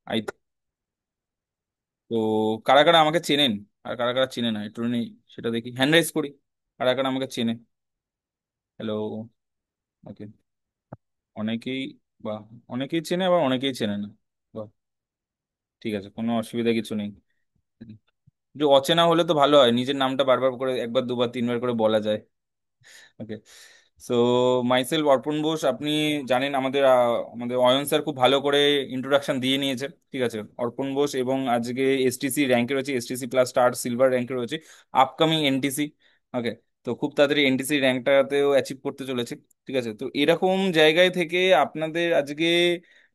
I তো কারা কারা আমাকে চেনেন আর কারা কারা চেনে না একটু সেটা দেখি, হ্যান্ড রাইজ করি। কারা কারা আমাকে চেনে? হ্যালো। ওকে। অনেকেই, বা অনেকেই চেনে আবার অনেকেই চেনে না। বাহ, ঠিক আছে, কোনো অসুবিধা কিছু নেই। যে অচেনা হলে তো ভালো হয়, নিজের নামটা বারবার করে একবার দুবার তিনবার করে বলা যায়। ওকে। সো মাইসেলফ অর্পণ বোস, আপনি জানেন আমাদের আমাদের অয়ন স্যার খুব ভালো করে ইন্ট্রোডাকশন দিয়ে নিয়েছে। ঠিক আছে, অর্পণ বোস এবং আজকে এসটিসি র্যাঙ্কে রয়েছে, এসটিসি প্লাস স্টার সিলভার র্যাঙ্কে রয়েছে, আপকামিং এনটিসি। ওকে। তো খুব তাড়াতাড়ি এনটিসি র্যাঙ্কটাতেও অ্যাচিভ করতে চলেছে। ঠিক আছে, তো এরকম জায়গায় থেকে আপনাদের আজকে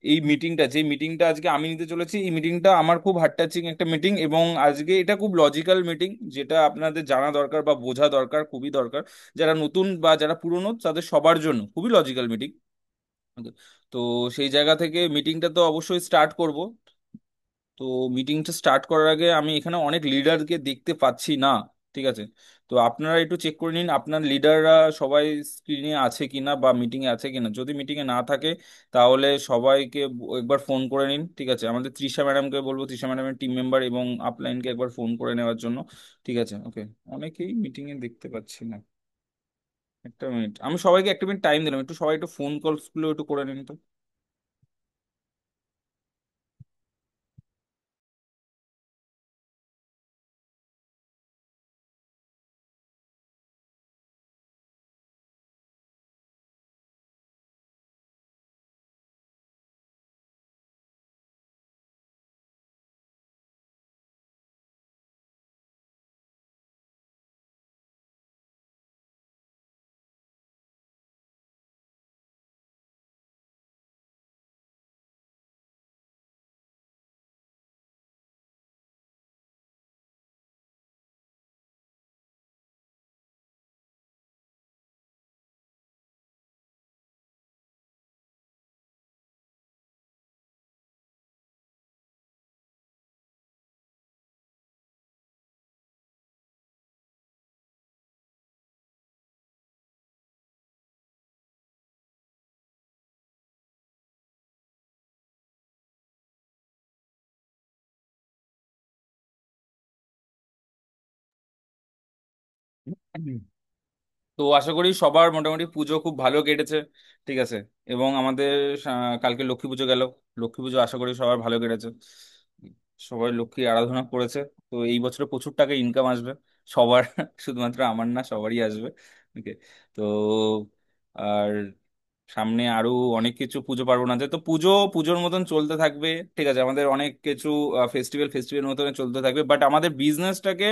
এই মিটিংটা, যে মিটিংটা আজকে আমি নিতে চলেছি, এই মিটিংটা আমার খুব হার্ট টাচিং একটা মিটিং, এবং আজকে এটা খুব লজিক্যাল মিটিং, যেটা আপনাদের জানা দরকার বা বোঝা দরকার, খুবই দরকার। যারা নতুন বা যারা পুরনো তাদের সবার জন্য খুবই লজিক্যাল মিটিং। তো সেই জায়গা থেকে মিটিংটা তো অবশ্যই স্টার্ট করব। তো মিটিংটা স্টার্ট করার আগে আমি এখানে অনেক লিডারকে দেখতে পাচ্ছি না। ঠিক আছে, তো আপনারা একটু চেক করে নিন আপনার লিডাররা সবাই স্ক্রিনে আছে কিনা বা মিটিং এ আছে কিনা। যদি মিটিং এ না থাকে তাহলে সবাইকে একবার ফোন করে নিন। ঠিক আছে, আমাদের তৃষা ম্যাডামকে বলবো, তৃষা ম্যাডামের টিম মেম্বার এবং আপলাইনকে একবার ফোন করে নেওয়ার জন্য। ঠিক আছে, ওকে। অনেকেই মিটিং এ দেখতে পাচ্ছি না। একটা মিনিট, আমি সবাইকে একটা মিনিট টাইম দিলাম, একটু সবাই একটু ফোন কলস গুলো একটু করে নিন তো। হুম। তো আশা করি সবার মোটামুটি পুজো খুব ভালো কেটেছে। ঠিক আছে, এবং আমাদের কালকে লক্ষ্মী পুজো গেল। লক্ষ্মী পুজো আশা করি সবার ভালো কেটেছে, সবাই লক্ষ্মী আরাধনা করেছে। তো এই বছরে প্রচুর টাকা ইনকাম আসবে সবার, শুধুমাত্র আমার না, সবারই আসবে। ওকে। তো আর সামনে আরো অনেক কিছু পুজো পার্বণ আছে, তো পুজো পুজোর মতন চলতে থাকবে। ঠিক আছে, আমাদের অনেক কিছু ফেস্টিভ্যাল ফেস্টিভ্যাল মতন চলতে থাকবে, বাট আমাদের বিজনেসটাকে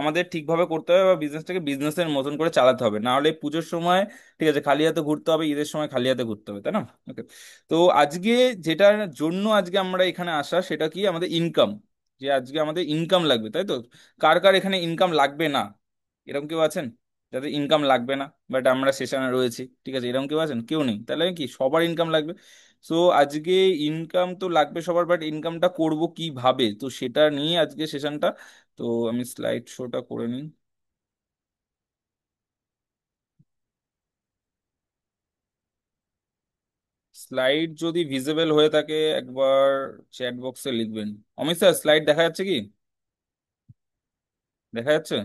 আমাদের ঠিকভাবে করতে হবে, বা বিজনেসটাকে বিজনেসের মতন করে চালাতে হবে, না হলে পুজোর সময় ঠিক আছে খালি হাতে ঘুরতে হবে, ঈদের সময় খালি হাতে ঘুরতে হবে, তাই না? ওকে। তো আজকে যেটার জন্য আজকে আমরা এখানে আসা, সেটা কি আমাদের ইনকাম। যে আজকে আমাদের ইনকাম লাগবে, তাই তো? কার কার এখানে ইনকাম লাগবে না, এরকম কেউ আছেন যাদের ইনকাম লাগবে না, বাট আমরা সেশনে রয়েছি? ঠিক আছে, এরকম কেউ আছেন? কেউ নেই, তাহলে কি সবার ইনকাম লাগবে? সো আজকে ইনকাম তো লাগবে সবার, বাট ইনকামটা করব কিভাবে, তো সেটা নিয়ে আজকে সেশনটা। তো আমি স্লাইড শোটা করে নিই। স্লাইড যদি ভিজিবল হয়ে থাকে একবার চ্যাট বক্সে লিখবেন। অমিত স্যার, স্লাইড দেখা যাচ্ছে কি? দেখা যাচ্ছে?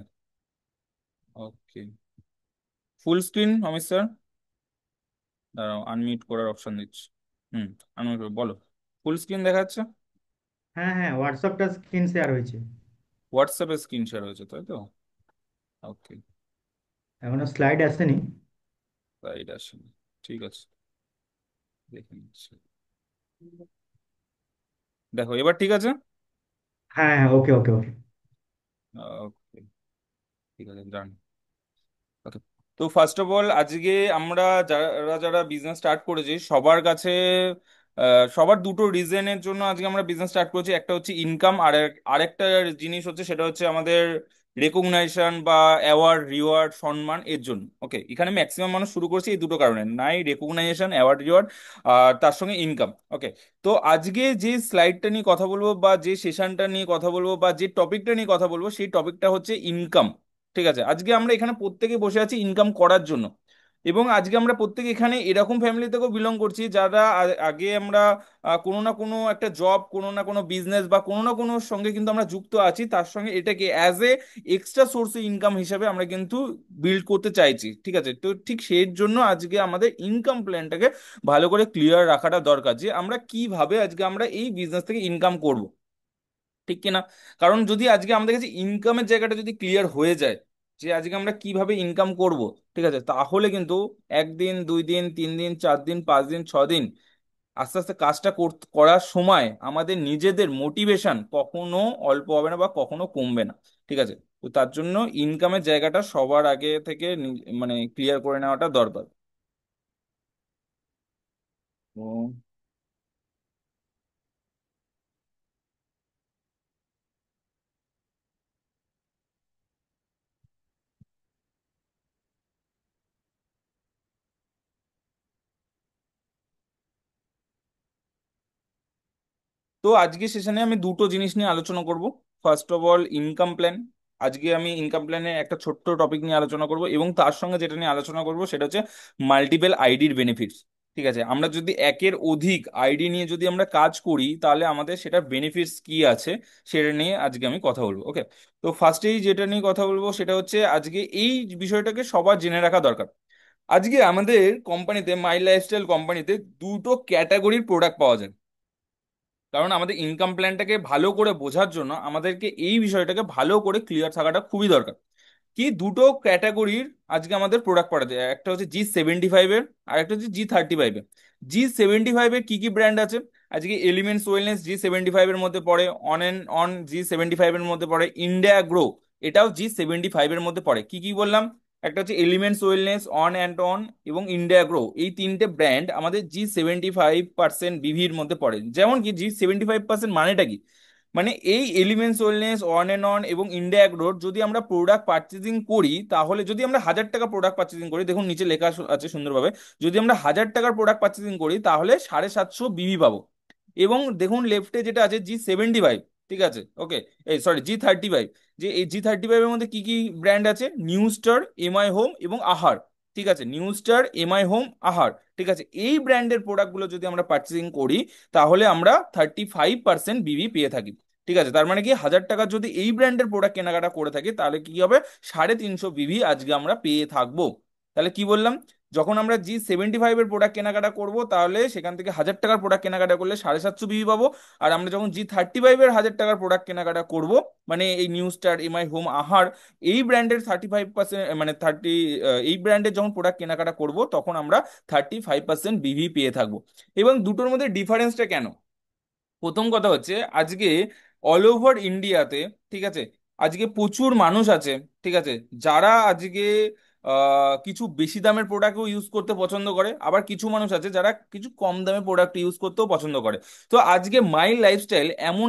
Okay. Full screen Amit sir? দাঁড়াও, আনমিউট করার অপশন দিচ্ছি। হুম, আনমিউট বলো। ফুল স্ক্রিন দেখা যাচ্ছে? হ্যাঁ হ্যাঁ, হোয়াটসঅ্যাপটা স্ক্রিন শেয়ার হয়েছে। হোয়াটসঅ্যাপে স্ক্রিন শেয়ার হয়েছে, তাই তো? ওকে। এখনো স্লাইড আসেনি। স্লাইড আসেনি, ঠিক আছে, দেখে নিচ্ছি। দেখো এবার ঠিক আছে। হ্যাঁ হ্যাঁ, ওকে ওকে ওকে। ওকে, ঠিক আছে, ডান। ওকে। তো ফার্স্ট অফ অল আজকে আমরা যারা যারা বিজনেস স্টার্ট করেছি সবার কাছে সবার দুটো রিজনের জন্য আজকে আমরা বিজনেস স্টার্ট করেছি। একটা হচ্ছে ইনকাম, আর আরেকটা জিনিস হচ্ছে, সেটা হচ্ছে আমাদের রেকগনাইজেশন বা অ্যাওয়ার্ড রিওয়ার্ড সম্মান এর জন্য। ওকে, এখানে ম্যাক্সিমাম মানুষ শুরু করছে এই দুটো কারণে, নাই রেকগনাইজেশন অ্যাওয়ার্ড রিওয়ার্ড আর তার সঙ্গে ইনকাম। ওকে। তো আজকে যে স্লাইডটা নিয়ে কথা বলবো বা যে সেশনটা নিয়ে কথা বলবো বা যে টপিকটা নিয়ে কথা বলবো সেই টপিকটা হচ্ছে ইনকাম। ঠিক আছে, আজকে আমরা এখানে প্রত্যেকে বসে আছি ইনকাম করার জন্য। এবং আজকে আমরা প্রত্যেকে এখানে এরকম ফ্যামিলি থেকেও বিলং করছি যারা আগে আমরা কোনো না কোনো একটা জব, কোনো না কোনো বিজনেস বা কোনো না কোনো সঙ্গে কিন্তু আমরা যুক্ত আছি, তার সঙ্গে এটাকে as a extra source income হিসাবে আমরা কিন্তু বিল্ড করতে চাইছি। ঠিক আছে, তো ঠিক সেই জন্য আজকে আমাদের ইনকাম প্ল্যানটাকে ভালো করে ক্লিয়ার রাখাটা দরকার, যে আমরা কিভাবে আজকে আমরা এই বিজনেস থেকে ইনকাম করব, ঠিক কিনা। কারণ যদি আজকে আমাদের কাছে ইনকামের জায়গাটা যদি ক্লিয়ার হয়ে যায়, যে আজকে আমরা কিভাবে ইনকাম করব, ঠিক আছে, তাহলে কিন্তু একদিন, 2 দিন, 3 দিন, 4 দিন, 5 দিন, 6 দিন আস্তে আস্তে কাজটা করার সময় আমাদের নিজেদের মোটিভেশন কখনো অল্প হবে না বা কখনো কমবে না। ঠিক আছে, তো তার জন্য ইনকামের জায়গাটা সবার আগে থেকে মানে ক্লিয়ার করে নেওয়াটা দরকার। তো তো আজকে সেশনে আমি দুটো জিনিস নিয়ে আলোচনা করব। First of all income plan. আজকে আমি ইনকাম প্ল্যানের একটা ছোট্ট টপিক নিয়ে আলোচনা করব, এবং তার সঙ্গে যেটা নিয়ে আলোচনা করব সেটা হচ্ছে মাল্টিপল আইডির বেনিফিটস। ঠিক আছে, আমরা যদি একের অধিক আইডি নিয়ে যদি আমরা কাজ করি তাহলে আমাদের সেটার বেনিফিটস কি আছে সেটা নিয়ে আজকে আমি কথা বলবো। ওকে, তো ফার্স্টেই যেটা নিয়ে কথা বলবো সেটা হচ্ছে আজকে এই বিষয়টাকে সবার জেনে রাখা দরকার। আজকে আমাদের কোম্পানিতে, মাই লাইফস্টাইল কোম্পানিতে, দুটো ক্যাটাগরির প্রোডাক্ট পাওয়া যায়। কারণ আমাদের ইনকাম প্ল্যানটাকে ভালো করে বোঝার জন্য আমাদেরকে এই বিষয়টাকে ভালো করে ক্লিয়ার থাকাটা খুবই দরকার। কি দুটো ক্যাটাগরির আজকে আমাদের প্রোডাক্ট পাওয়া যায়, একটা হচ্ছে G75-এর আর একটা হচ্ছে G35-এর। G75-এর কি কি ব্র্যান্ড আছে? আজকে এলিমেন্টস ওয়েলনেস G75-এর মধ্যে পড়ে, অন অ্যান্ড অন G75-এর মধ্যে পড়ে, ইন্ডিয়া গ্রো এটাও G75-এর মধ্যে পড়ে। কি কি বললাম? একটা হচ্ছে elements wellness, on and on এবং ইন্ডিয়া গ্রো, এই তিনটে ব্র্যান্ড আমাদের G75% বিভির মধ্যে পড়ে। যেমন কি G75% মানেটা কি? মানে এই elements wellness, on and on এবং ইন্ডিয়া অ্যাগ্রোর যদি আমরা প্রোডাক্ট পারচেজিং করি, তাহলে যদি আমরা 1000 টাকা প্রোডাক্ট পারচেজিং করি, দেখুন নিচে লেখা আছে সুন্দরভাবে, যদি আমরা 1000 টাকার প্রোডাক্ট পারচেজিং করি তাহলে 750 বিভি পাবো। এবং দেখুন লেফটে যেটা আছে G75, ঠিক আছে, ওকে, এই সরি G35, যে এই G35-এর মধ্যে কি কি ব্র্যান্ড আছে? নিউ স্টার, এমআই হোম এবং আহার। ঠিক আছে, নিউ স্টার, এমআই হোম, আহার, ঠিক আছে, এই ব্র্যান্ডের প্রোডাক্টগুলো যদি আমরা পারচেজিং করি তাহলে আমরা 35% বিভি পেয়ে থাকি। ঠিক আছে, তার মানে কি 1000 টাকার যদি এই ব্র্যান্ডের প্রোডাক্ট কেনাকাটা করে থাকি তাহলে কি হবে? 350 বিভি আজকে আমরা পেয়ে থাকবো। তাহলে কি বললাম? যখন আমরা G75-এর প্রোডাক্ট কেনাকাটা করব তাহলে সেখান থেকে 1000 টাকার প্রোডাক্ট কেনাকাটা করলে 750 বিভি পাবো। আর আমরা যখন G35-এর 1000 টাকার প্রোডাক্ট কেনাকাটা করব, মানে এই নিউ স্টার, এমআই হোম, আহার, এই ব্র্যান্ডের 35%, মানে 30, এই ব্র্যান্ডের যখন প্রোডাক্ট কেনাকাটা করব তখন আমরা 35% বিভি পেয়ে থাকবো। এবং দুটোর মধ্যে ডিফারেন্সটা কেন? প্রথম কথা হচ্ছে আজকে অল ওভার ইন্ডিয়াতে, ঠিক আছে, আজকে প্রচুর মানুষ আছে, ঠিক আছে, যারা আজকে কিছু বেশি দামের প্রোডাক্টও ইউজ করতে পছন্দ করে, আবার কিছু মানুষ আছে যারা কিছু কম দামের প্রোডাক্ট ইউজ করতেও পছন্দ করে। তো আজকে মাই লাইফস্টাইল এমন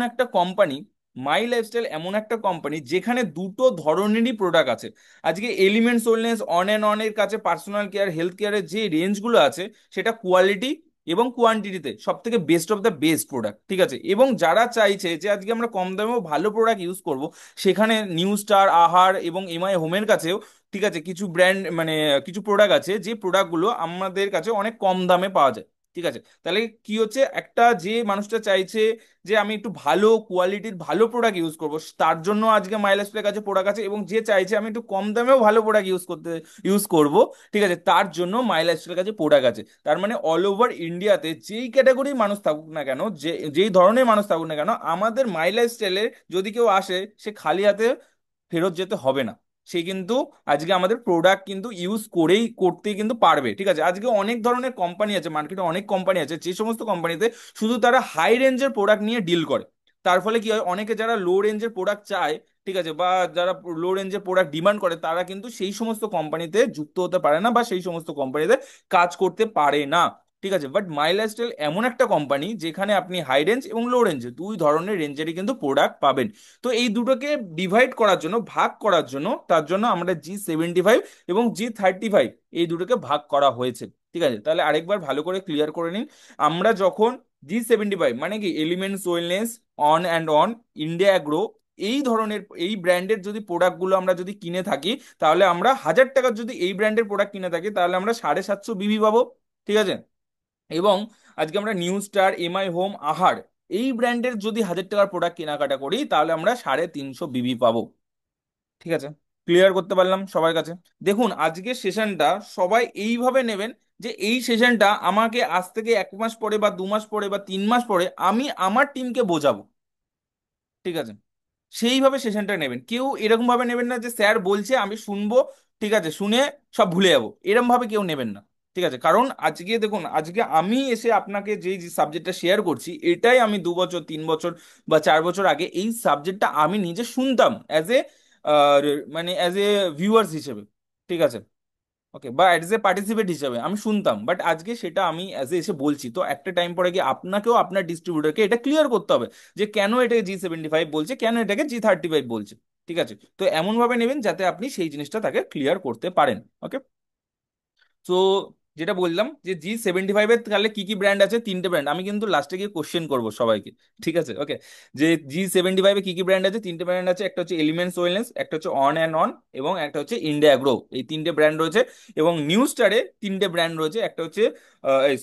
একটা কোম্পানি যেখানে দুটো ধরনেরই প্রোডাক্ট আছে। আজকে এলিমেন্টস ওয়েলনেস, অন অ্যান্ড অনের কাছে পার্সোনাল কেয়ার, হেলথ কেয়ারের যে রেঞ্জগুলো আছে সেটা কোয়ালিটি এবং কোয়ান্টিটিতে সব থেকে best of the best product. ঠিক আছে, এবং যারা চাইছে যে আজকে আমরা কম দামেও ভালো প্রোডাক্ট ইউজ করব, সেখানে নিউ স্টার, আহার এবং এমআই হোমের কাছেও, ঠিক আছে, কিছু ব্র্যান্ড মানে কিছু প্রোডাক্ট আছে যে প্রোডাক্টগুলো আমাদের কাছে অনেক কম দামে পাওয়া যায়। ঠিক আছে, তাহলে কি হচ্ছে, একটা যে মানুষটা চাইছে যে আমি একটু ভালো কোয়ালিটির ভালো প্রোডাক্ট ইউজ করবো, তার জন্য আজকে মাইলেজের কাছে প্রোডাক্ট আছে, এবং যে চাইছে আমি একটু কম দামেও ভালো প্রোডাক্ট ইউজ করব, ঠিক আছে, তার জন্য মাই লাইফস্টাইলের কাছে প্রোডাক্ট আছে। তার মানে অল ওভার ইন্ডিয়াতে যেই ক্যাটাগরির মানুষ থাকুক না কেন, যেই ধরনের মানুষ থাকুক না কেন, আমাদের মাই লাইফস্টাইলে যদি কেউ আসে সে খালি হাতে ফেরত যেতে হবে না। সে কিন্তু আজকে আমাদের প্রোডাক্ট কিন্তু ইউজ করেই করতেই কিন্তু পারবে। ঠিক আছে, আজকে অনেক ধরনের কোম্পানি আছে, মার্কেটে অনেক কোম্পানি আছে, যে সমস্ত কোম্পানিতে শুধু তারা হাই রেঞ্জের প্রোডাক্ট নিয়ে ডিল করে। তার ফলে কি হয়, অনেকে যারা লো রেঞ্জের প্রোডাক্ট চায়, ঠিক আছে, বা যারা লো রেঞ্জের প্রোডাক্ট ডিমান্ড করে, তারা কিন্তু সেই সমস্ত কোম্পানিতে যুক্ত হতে পারে না বা সেই সমস্ত কোম্পানিতে কাজ করতে পারে না। ঠিক আছে, বাট মাই লাইফস্টাইল এমন একটা কোম্পানি যেখানে আপনি হাই রেঞ্জ এবং লো রেঞ্জ দুই ধরনের রেঞ্জেরই কিন্তু প্রোডাক্ট পাবেন। তো এই দুটোকে ডিভাইড করার জন্য, ভাগ করার জন্য, তার জন্য আমরা G75 এবং G35 এই দুটোকে ভাগ করা হয়েছে। ঠিক আছে, তাহলে আরেকবার ভালো করে ক্লিয়ার করে নিন। আমরা যখন G75 মানে কি elements wellness, on and on, India agro, এই ধরনের এই ব্র্যান্ডের যদি প্রোডাক্টগুলো আমরা যদি কিনে থাকি, তাহলে আমরা 1000 টাকার যদি এই ব্র্যান্ডের প্রোডাক্ট কিনে থাকি, তাহলে আমরা 750 বিবি পাবো। ঠিক আছে। এবং আজকে আমরা নিউ স্টার, এমআই হোম, আহার, এই ব্র্যান্ডের যদি 1000 টাকার প্রোডাক্ট কেনাকাটা করি, তাহলে আমরা 350 বিবি পাবো। ঠিক আছে। ক্লিয়ার করতে পারলাম সবার কাছে? দেখুন আজকের সেশনটা সবাই এইভাবে নেবেন, যে এই সেশনটা আমাকে আজ থেকে 1 মাস পরে বা 2 মাস পরে বা 3 মাস পরে আমি আমার টিমকে বোঝাবো। ঠিক আছে। সেইভাবে সেশনটা নেবেন, কেউ এরকম ভাবে নেবেন না যে স্যার বলছে আমি শুনবো, ঠিক আছে, শুনে সব ভুলে যাবো, এরকম ভাবে কেউ নেবেন না। ঠিক আছে। কারণ আজকে দেখুন, আজকে আমি এসে আপনাকে যেই সাবজেক্টটা শেয়ার করছি, এটাই আমি 2 বছর, 3 বছর বা 4 বছর আগে এই সাবজেক্টটা আমি নিজে শুনতাম অ্যাজ এ, মানে অ্যাজ এ ভিউয়ার্স হিসেবে। ঠিক আছে। ওকে, বা অ্যাজ এ পার্টিসিপেট হিসেবে আমি শুনতাম, বাট আজকে সেটা আমি অ্যাজ এ এসে বলছি। তো একটা টাইম পরে গিয়ে আপনাকেও আপনার ডিস্ট্রিবিউটরকে এটা ক্লিয়ার করতে হবে, যে কেন এটাকে G75 বলছে, কেন এটাকে G35 বলছে। ঠিক আছে। তো এমন ভাবে নেবেন যাতে আপনি সেই জিনিসটা তাকে ক্লিয়ার করতে পারেন। ওকে। তো যেটা বললাম যে G75-এর তাহলে কি কি ব্র্যান্ড আছে, 3টে ব্র্যান্ড, আমি কিন্তু লাস্টে গিয়ে কোশ্চেন করবো সবাইকে। ঠিক আছে। ওকে। যে G75-এ কি কি ব্র্যান্ড আছে, 3টে ব্র্যান্ড আছে, একটা হচ্ছে এলিমেন্টস ওয়েলনেস, একটা হচ্ছে অন অ্যান্ড অন, এবং একটা হচ্ছে ইন্ডিয়া গ্রো। এই 3টে ব্র্যান্ড রয়েছে। এবং নিউ স্টারে 3টে ব্র্যান্ড রয়েছে, একটা হচ্ছে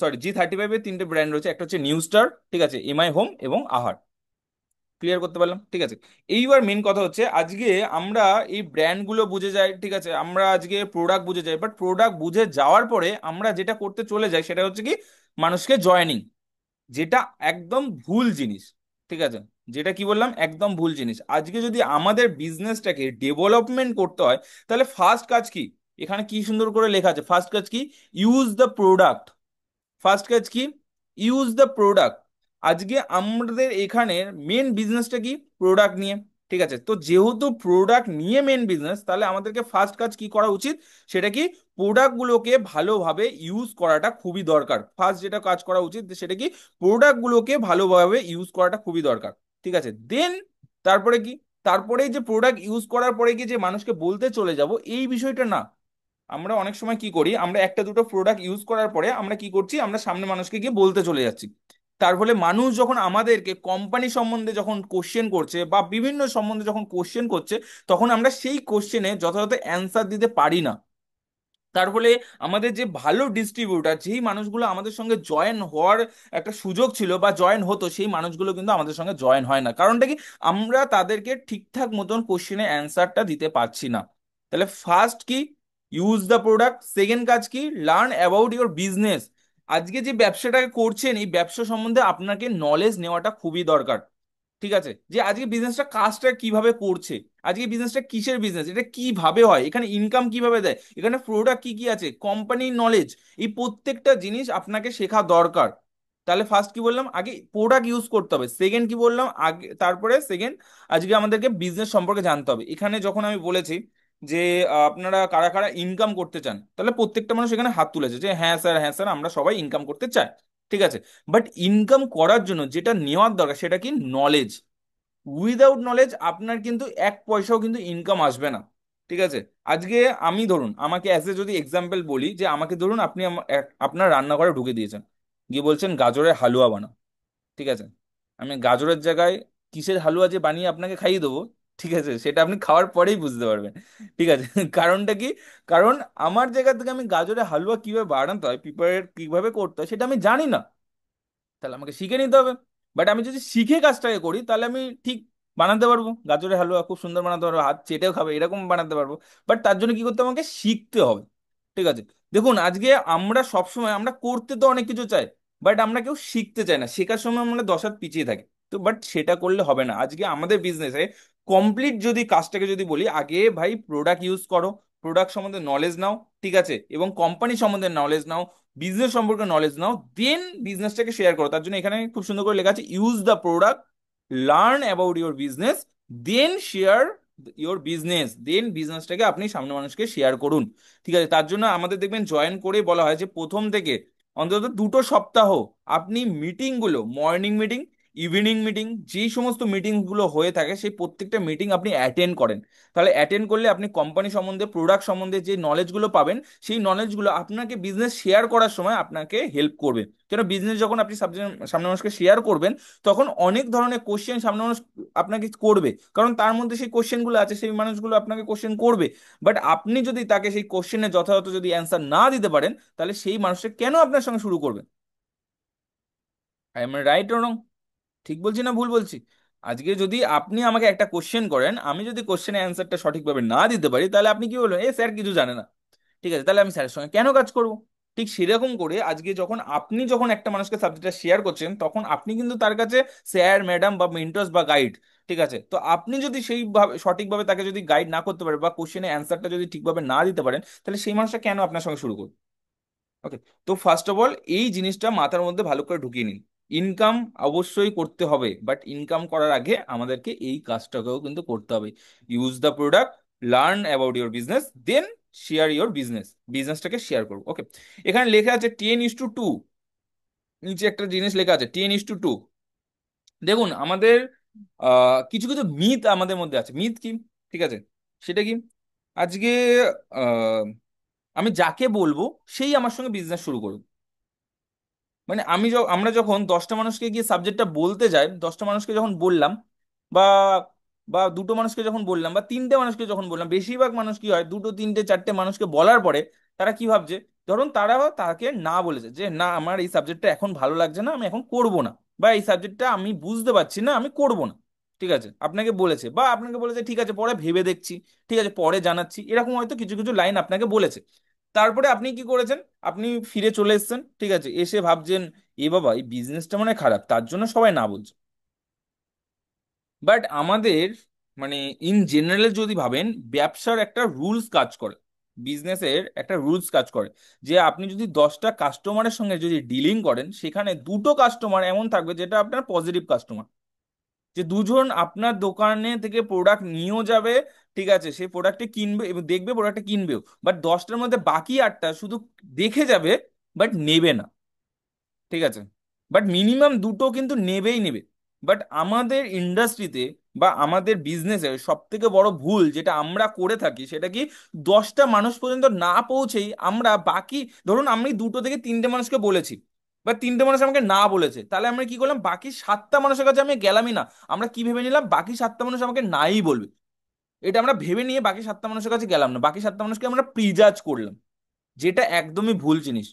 সরি, G35-এর 3টে ব্র্যান্ড রয়েছে, একটা হচ্ছে নিউ স্টার, ঠিক আছে, এমআই হোম এবং আহার। ক্লিয়ার করতে পারলাম? ঠিক আছে। এইবার মেন কথা হচ্ছে, আজকে আমরা এই ব্র্যান্ডগুলো বুঝে যাই, ঠিক আছে, আমরা আজকে প্রোডাক্ট বুঝে যাই, বাট প্রোডাক্ট বুঝে যাওয়ার পরে আমরা যেটা করতে চলে যাই সেটা হচ্ছে কি, মানুষকে জয়নিং, যেটা একদম ভুল জিনিস। ঠিক আছে। যেটা কি বললাম, একদম ভুল জিনিস। আজকে যদি আমাদের বিজনেসটাকে ডেভেলপমেন্ট করতে হয়, তাহলে ফার্স্ট কাজ কি, এখানে কি সুন্দর করে লেখা আছে, ফার্স্ট কাজ কি, ইউজ দ্য প্রোডাক্ট। ফার্স্ট কাজ কি, ইউজ দ্য প্রোডাক্ট। আজকে আমাদের এখানে মেন বিজনেসটা কি, প্রোডাক্ট নিয়ে। ঠিক আছে। তো যেহেতু প্রোডাক্ট নিয়ে মেন বিজনেস, তাহলে আমাদেরকে ফার্স্ট কাজ কি করা উচিত, সেটা কি, প্রোডাক্টগুলোকে ভালোভাবে ইউজ করাটা খুবই দরকার। ফার্স্ট যেটা কাজ করা উচিত সেটা কি, প্রোডাক্টগুলোকে ভালোভাবে ইউজ করাটা খুবই দরকার। ঠিক আছে। দেন তারপরে কি, তারপরে যে প্রোডাক্ট ইউজ করার পরে কি যে মানুষকে বলতে চলে যাব, এই বিষয়টা না। আমরা অনেক সময় কি করি, আমরা একটা দুটো প্রোডাক্ট ইউজ করার পরে আমরা কি করছি, আমরা সামনে মানুষকে গিয়ে বলতে চলে যাচ্ছি। তার ফলে মানুষ যখন আমাদেরকে কোম্পানি সম্বন্ধে যখন কোশ্চেন করছে বা বিভিন্ন সম্বন্ধে যখন কোশ্চেন করছে, তখন আমরা সেই কোশ্চেনে যথাযথ অ্যান্সার দিতে পারি না। তার ফলে আমাদের যে ভালো ডিস্ট্রিবিউটার, যেই মানুষগুলো আমাদের সঙ্গে জয়েন হওয়ার একটা সুযোগ ছিল বা জয়েন হতো, সেই মানুষগুলো কিন্তু আমাদের সঙ্গে জয়েন হয় না। কারণটা কি, আমরা তাদেরকে ঠিকঠাক মতন কোশ্চেনের অ্যান্সারটা দিতে পারছি না। তাহলে ফার্স্ট কি, ইউজ দ্য প্রোডাক্ট। সেকেন্ড কাজ কি, লার্ন অ্যাবাউট ইউর বিজনেস। আজকে যে ব্যবসাটাকে করছেন, এই ব্যবসা সম্বন্ধে আপনাকে নলেজ নেওয়াটা খুবই দরকার। ঠিক আছে। যে আজকে বিজনেসটা কাজটা কিভাবে করছে, আজকে বিজনেসটা কিসের বিজনেস, এটা কিভাবে হয়, এখানে ইনকাম কিভাবে দেয়, এখানে প্রোডাক্ট কি কি আছে, কোম্পানির নলেজ, এই প্রত্যেকটা জিনিস আপনাকে শেখা দরকার। তাহলে ফার্স্ট কি বললাম, আগে প্রোডাক্ট ইউজ করতে হবে। সেকেন্ড কি বললাম, আগে তারপরে সেকেন্ড, আজকে আমাদেরকে বিজনেস সম্পর্কে জানতে হবে। এখানে যখন আমি বলেছি যে আপনারা কারা কারা ইনকাম করতে চান, তাহলে প্রত্যেকটা মানুষ এখানে হাত তুলেছে যে হ্যাঁ স্যার, হ্যাঁ স্যার, আমরা সবাই ইনকাম করতে চাই। ঠিক আছে। বাট ইনকাম করার জন্য যেটা নেওয়ার দরকার সেটা কি, নলেজ। উইদাউট নলেজ আপনার কিন্তু 1 পয়সাও কিন্তু ইনকাম আসবে না। ঠিক আছে। আজকে আমি ধরুন, আমাকে অ্যাজ এ যদি এক্সাম্পল বলি, যে আমাকে ধরুন আপনি আপনার রান্নাঘরে ঢুকে দিয়েছেন, গিয়ে বলছেন গাজরের হালুয়া বানাও। ঠিক আছে। আমি গাজরের জায়গায় কিসের হালুয়া যে বানিয়ে আপনাকে খাইয়ে দেবো, ঠিক আছে, সেটা আপনি খাওয়ার পরেই বুঝতে পারবেন। ঠিক আছে। কারণটা কি, কারণ আমার জায়গা থেকে আমি গাজরের হালুয়া কিভাবে বানাতে হয়, প্রিপারেট কিভাবে করতে হয়, সেটা আমি জানি না। তাহলে আমাকে শিখে নিতে হবে। বাট আমি যদি শিখে কাজটাকে করি, তাহলে আমি ঠিক বানাতে পারবো, গাজরের হালুয়া খুব সুন্দর বানাতে পারবো, হাত চেটেও খাবে এরকম বানাতে পারবো। বাট তার জন্য কি করতে হবে, আমাকে শিখতে হবে। ঠিক আছে। দেখুন আজকে আমরা সবসময় আমরা করতে তো অনেক কিছু চাই, বাট আমরা কেউ শিখতে চাই না, শেখার সময় আমরা 10 হাত পিছিয়ে থাকি। তো বাট সেটা করলে হবে না। আজকে আমাদের বিজনেসে কমপ্লিট যদি কাজটাকে যদি বলি, আগে ভাই প্রোডাক্ট ইউজ করো, প্রোডাক্ট সম্বন্ধে নলেজ নাও। ঠিক আছে। এবং কোম্পানি সম্বন্ধে নলেজ নাও, বিজনেস সম্পর্কে নলেজ নাও, দেন বিজনেসটাকে শেয়ার করো। তার জন্য এখানে খুব সুন্দর করে লেখা আছে, use the product, learn about your business, then share your business, then বিজনেসটাকে আপনি সামনে মানুষকে শেয়ার করুন। ঠিক আছে। তার জন্য আমাদের দেখবেন জয়েন করে বলা হয় যে প্রথম থেকে অন্তত 2 সপ্তাহ আপনি মিটিং গুলো, মর্নিং মিটিং, ইভিনিং মিটিং, যেই সমস্ত মিটিং গুলো হয়ে থাকে, সেই প্রত্যেকটা মিটিং আপনি অ্যাটেন্ড করেন। তাহলে অ্যাটেন্ড করলে আপনি কোম্পানি সম্বন্ধে, প্রোডাক্ট সম্বন্ধে যে নলেজগুলো পাবেন, সেই নলেজগুলো আপনাকে বিজনেস শেয়ার করার সময় আপনাকে হেল্প করবে। কেন, বিজনেস যখন আপনি সামনে মানুষকে শেয়ার করবেন, তখন অনেক ধরনের কোশ্চেন সামনে মানুষ আপনাকে করবে, কারণ তার মধ্যে সেই কোশ্চেনগুলো আছে, সেই মানুষগুলো আপনাকে কোশ্চেন করবে। বাট আপনি যদি তাকে সেই কোশ্চেনের যথাযথ যদি অ্যান্সার না দিতে পারেন, তাহলে সেই মানুষটা কেন আপনার সঙ্গে শুরু করবে? I am right or wrong? ঠিক বলছি না ভুল বলছি? আজকে যদি আপনি আমাকে একটা কোশ্চেন করেন, আমি যদি কোশ্চেনের অ্যান্সারটা সঠিকভাবে না দিতে পারি, তাহলে আপনি কি বলবেন, এ স্যার কিছু জানে না। ঠিক আছে, তাহলে আমি স্যারের সঙ্গে কেন কাজ করব? ঠিক সেরকম করে আজকে যখন আপনি যখন একটা মানুষকে সাবজেক্টটা শেয়ার করছেন, তখন আপনি কিন্তু তার কাছে স্যার, ম্যাডাম বা মেন্টর্স বা গাইড। ঠিক আছে, তো আপনি যদি সেইভাবে সঠিকভাবে তাকে যদি গাইড না করতে পারেন বা কোশ্চেনের অ্যান্সারটা যদি ঠিকভাবে না দিতে পারেন, তাহলে সেই মানুষটা কেন আপনার সঙ্গে শুরু করবে? ওকে। তো ফার্স্ট অফ অল এই জিনিসটা মাথার মধ্যে ভালো করে ঢুকিয়ে নিন। ইনকাম অবশ্যই করতে হবে, বাট ইনকাম করার আগে আমাদেরকে এই কাজটাকেও কিন্তু করতে হবে। Use the product, learn about your business, then share your business. বিজনেসটাকে শেয়ার করবো। ওকে। এখানে লেখা আছে 10:2। নিচে একটা জিনিস লেখা আছে 10:2। দেখুন আমাদের কিছু কিছু মিথ আমাদের মধ্যে আছে। মিথ কি? ঠিক আছে, সেটা কি? আজকে আহ, আমি যাকে বলবো সেই আমার সঙ্গে বিজনেস শুরু করবে। মানে আমরা যখন 10টা মানুষকে গিয়ে সাবজেক্টটা বলতে যাই, 10টা মানুষকে যখন বললাম, বা বা দুটো মানুষকে যখন বললাম, বা তিনটে মানুষকে যখন বললাম, বেশিরভাগ মানুষ কি হয়, দুটো তিনটে চারটে মানুষকে বলার পরে তারা কি ভাবছে, ধরুন তারা তাকে না বলেছে যে না আমার এই সাবজেক্টটা এখন ভালো লাগছে না, আমি এখন করব না, বা এই সাবজেক্টটা আমি বুঝতে পারছি না, আমি করব না। ঠিক আছে, আপনাকে বলেছে, বা আপনাকে বলেছে ঠিক আছে পরে ভেবে দেখছি, ঠিক আছে পরে জানাচ্ছি, এরকম হয়তো কিছু কিছু লাইন আপনাকে বলেছে। তারপরে আপনি কি করেছেন? আপনি ফিরে চলে এসেছেন, ঠিক আছে, এসে ভাবছেন এ বাবা এই বিজনেসটা মানে খারাপ, তার জন্য সবাই না বলছে। বাট আমাদের মানে ইন জেনারেল যদি ভাবেন, ব্যবসার একটা রুলস কাজ করে, বিজনেসের একটা রুলস কাজ করে, যে আপনি যদি 10টা কাস্টমারের সঙ্গে যদি ডিলিং করেন, সেখানে দুটো কাস্টমার এমন থাকবে যেটা আপনার পজিটিভ কাস্টমার, যে দুজন আপনার দোকানে থেকে প্রোডাক্ট নিয়েও যাবে, ঠিক আছে, সেই প্রোডাক্টে কিনবে এবং দেখবে প্রোডাক্টটা কিনবেও। বাট 10টার মধ্যে বাকি 8টা শুধু দেখে যাবে, বাট নেবে না। ঠিক আছে, বাট মিনিমাম দুটো কিন্তু নেবেই নেবে। বাট আমাদের ইন্ডাস্ট্রিতে বা আমাদের বিজনেসের সব থেকে বড় ভুল যেটা আমরা করে থাকি, সেটা কি, 10টা মানুষ পর্যন্ত না পৌঁছেই আমরা বাকি, ধরুন আমি দুটো থেকে তিনটে মানুষকে বলেছি, বা তিনটে মানুষ আমাকে না বলেছে, তাহলে আমরা কি করলাম, বাকি 7টা মানুষের কাছে আমি গেলামই না। আমরা কি ভেবে নিলাম, বাকি 7টা মানুষ আমাকে নাই বলবে। এটা আমরা ভেবে নিয়ে বাকি 7টা মানুষের কাছে গেলাম না, বাকি 7টা মানুষকে আমরা প্রিজাজ করলাম, যেটা একদমই ভুল জিনিস।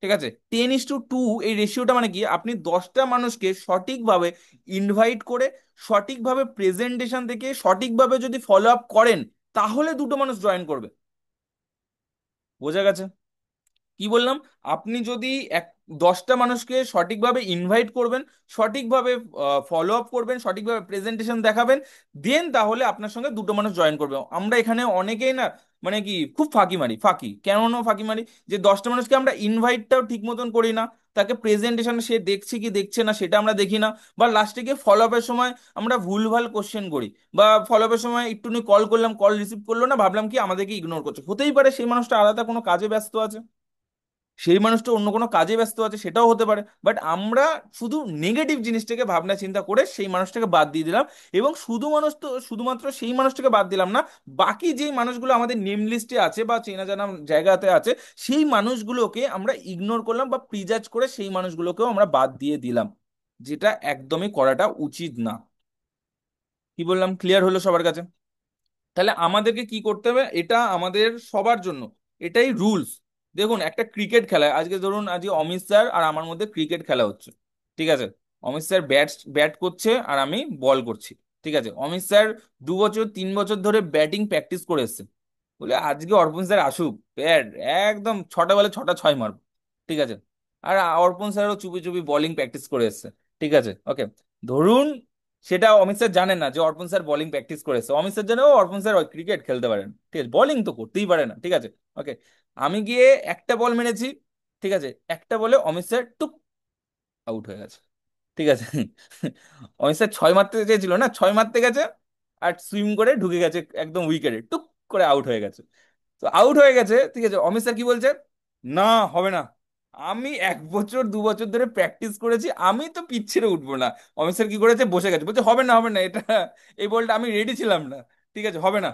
ঠিক আছে, 10:2 এই রেশিওটা মানে কি, আপনি 10টা মানুষকে সঠিকভাবে ইনভাইট করে, সঠিকভাবে প্রেজেন্টেশন থেকে সঠিকভাবে যদি ফলো আপ করেন, তাহলে দুটো মানুষ জয়েন করবে। বোঝা গেছে কি বললাম? আপনি যদি এক 10টা মানুষকে সঠিকভাবে ইনভাইট করবেন, সঠিকভাবে ফলো আপ করবেন, সঠিকভাবে প্রেজেন্টেশন দেখাবেন, দেন তাহলে আপনার সঙ্গে দুটো মানুষ জয়েন করবে। আমরা এখানে অনেকেই না মানে কি খুব ফাঁকি মারি। ফাঁকি কেন ফাঁকি মারি, যে 10টা মানুষকে আমরা ইনভাইটটাও ঠিক মতন করি না, তাকে প্রেজেন্টেশন সে দেখছে কি দেখছে না সেটা আমরা দেখি না, বা লাস্টে গিয়ে ফলো আপের সময় আমরা ভুলভাল কোশ্চেন করি, বা ফলো আপের সময় একটুখানি কল করলাম, কল রিসিভ করলো না, ভাবলাম কি আমাদেরকে ইগনোর করছে। হতেই পারে সেই মানুষটা আলাদা কোনো কাজে ব্যস্ত আছে, সেই মানুষটা অন্য কোনো কাজে ব্যস্ত আছে, সেটাও হতে পারে। বাট আমরা শুধু নেগেটিভ জিনিসটাকে ভাবনা চিন্তা করে সেই মানুষটাকে বাদ দিয়ে দিলাম, এবং শুধুমাত্র সেই মানুষটাকে বাদ দিলাম না, বাকি যেই মানুষগুলো আমাদের নেম লিস্টে আছে বা চেনা জানা জায়গাতে আছে, সেই মানুষগুলোকে আমরা ইগনোর করলাম বা প্রিজাজ করে সেই মানুষগুলোকেও আমরা বাদ দিয়ে দিলাম, যেটা একদমই করাটা উচিত না। কি বললাম, ক্লিয়ার হলো সবার কাছে? তাহলে আমাদেরকে কি করতে হবে, এটা আমাদের সবার জন্য এটাই রুলস। দেখুন একটা ক্রিকেট খেলায়, আজকে ধরুন আজকে অমিত স্যার আর আমার মধ্যে ক্রিকেট খেলা হচ্ছে। ঠিক আছে, অমিত স্যার ব্যাট ব্যাট করছে আর আমি বল করছি। ঠিক আছে, অমিত স্যার 2 বছর 3 বছর ধরে ব্যাটিং প্র্যাকটিস করে এসছে, বলে আজকে অর্পণ স্যার আসুক, ব্যাট একদম 6টা বলে 6টা 6 মারব। ঠিক আছে, আর অর্পণ স্যারও চুপি চুপি বোলিং প্র্যাকটিস করে এসছে। ঠিক আছে, ওকে। ধরুন সেটা অমিত স্যার জানেন না যে অর্পণ স্যার বোলিং প্র্যাকটিস করেছে, অমিত স্যার জানে ও অর্পণ স্যার ক্রিকেট খেলতে পারেন, ঠিক আছে, বোলিং তো করতেই পারে না। ঠিক আছে, ওকে। আমি গিয়ে একটা বল মেরেছি, ঠিক আছে, একটা বলে অমিত স্যার টুক আউট হয়ে গেছে। ঠিক আছে, অমিত স্যার 6 মারতে চেয়েছিল না, 6 মারতে গেছে, আর সুইম করে ঢুকে গেছে একদম উইকেটে, টুক করে আউট হয়ে গেছে। তো আউট হয়ে গেছে, ঠিক আছে, অমিত স্যার কি বলছে, না হবে না, আমি 1 বছর 2 বছর ধরে প্র্যাকটিস করেছি, আমি তো পিচ ছেড়ে উঠবো না। অমিত স্যার কি করেছে, বসে গেছে, বলছে হবে না হবে না, এটা এই বলটা আমি রেডি ছিলাম না, ঠিক আছে হবে না।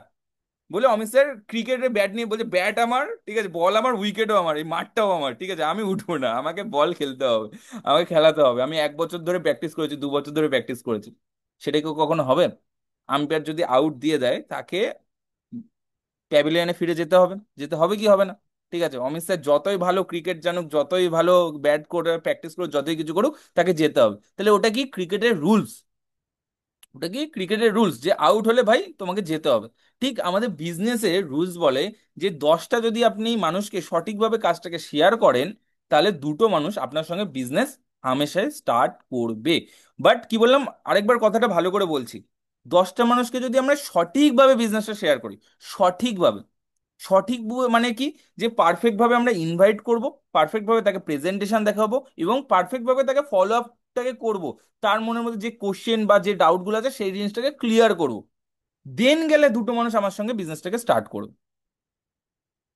বলে অমিত স্যার ক্রিকেটের ব্যাট নিয়ে বলছে, ব্যাট আমার, ঠিক আছে, বল আমার, উইকেটও আমার, এই মাঠটাও আমার, ঠিক আছে, আমি উঠবো না, আমাকে বল খেলতে হবে, আমাকে খেলাতে হবে, আমি 1 বছর ধরে প্র্যাকটিস করেছি, 2 বছর ধরে প্র্যাকটিস করেছি। সেটা কি কখনো হবে? আম্পায়ার যদি আউট দিয়ে দেয় তাকে প্যাভিলিয়নে ফিরে যেতে হবে, যেতে হবে কি হবে না? ঠিক আছে, অমিত স্যার যতই ভালো ক্রিকেট জানুক, যতই ভালো ব্যাট করে প্র্যাকটিস করুক, যতই কিছু করুক, তাকে যেতে হবে। তাহলে ওটা কি ক্রিকেটের রুলস? ওটা কি ক্রিকেটের রুলস যে আউট হলে ভাই তোমাকে যেতে হবে? ঠিক আমাদের বিজনেসে রুলস বলে যে 10টা যদি আপনি মানুষকে সঠিকভাবে কাজটাকে শেয়ার করেন, তাহলে দুটো মানুষ আপনার সঙ্গে বিজনেস হামেশাই স্টার্ট করবে। বাট কি বললাম, আরেকবার কথাটা ভালো করে বলছি, 10টা মানুষকে যদি আমরা সঠিকভাবে বিজনেসটা শেয়ার করি, সঠিকভাবে, মানে কি, যে পারফেক্ট ভাবে আমরা ইনভাইট করব, পারফেক্ট ভাবে তাকে প্রেজেন্টেশন দেখাবো, এবং পারফেক্ট ভাবে তাকে ফলো আপটাকে করব, তার মনের মধ্যে যে কোশ্চেন বা যে ডাউট গুলো আছে সেই জিনিসটাকে ক্লিয়ার করব, দেন গেলে দুটো মানুষ আমার সঙ্গে বিজনেসটাকে স্টার্ট করবে।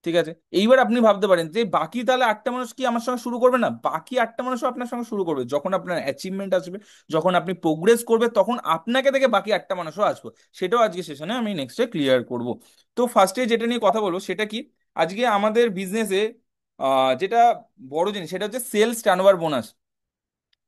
ঠিক আছে, এইবার আপনি ভাবতে পারেন যে বাকি তাহলে 8টা মানুষ কি আমার সঙ্গে শুরু করবে না? বাকি 8টা মানুষও আপনার সঙ্গে শুরু করবে, যখন আপনার অ্যাচিভমেন্ট আসবে, যখন আপনি প্রোগ্রেস করবে, তখন আপনাকে দেখে বাকি 8টা মানুষও আসবে। সেটাও আজকে সেশনে আমি নেক্সটে ক্লিয়ার করব। তো ফার্স্টে যেটা নিয়ে কথা বলবো সেটা কি, আজকে আমাদের বিজনেসে যেটা বড় জিনিস সেটা হচ্ছে সেলস টার্নওভার বোনাস।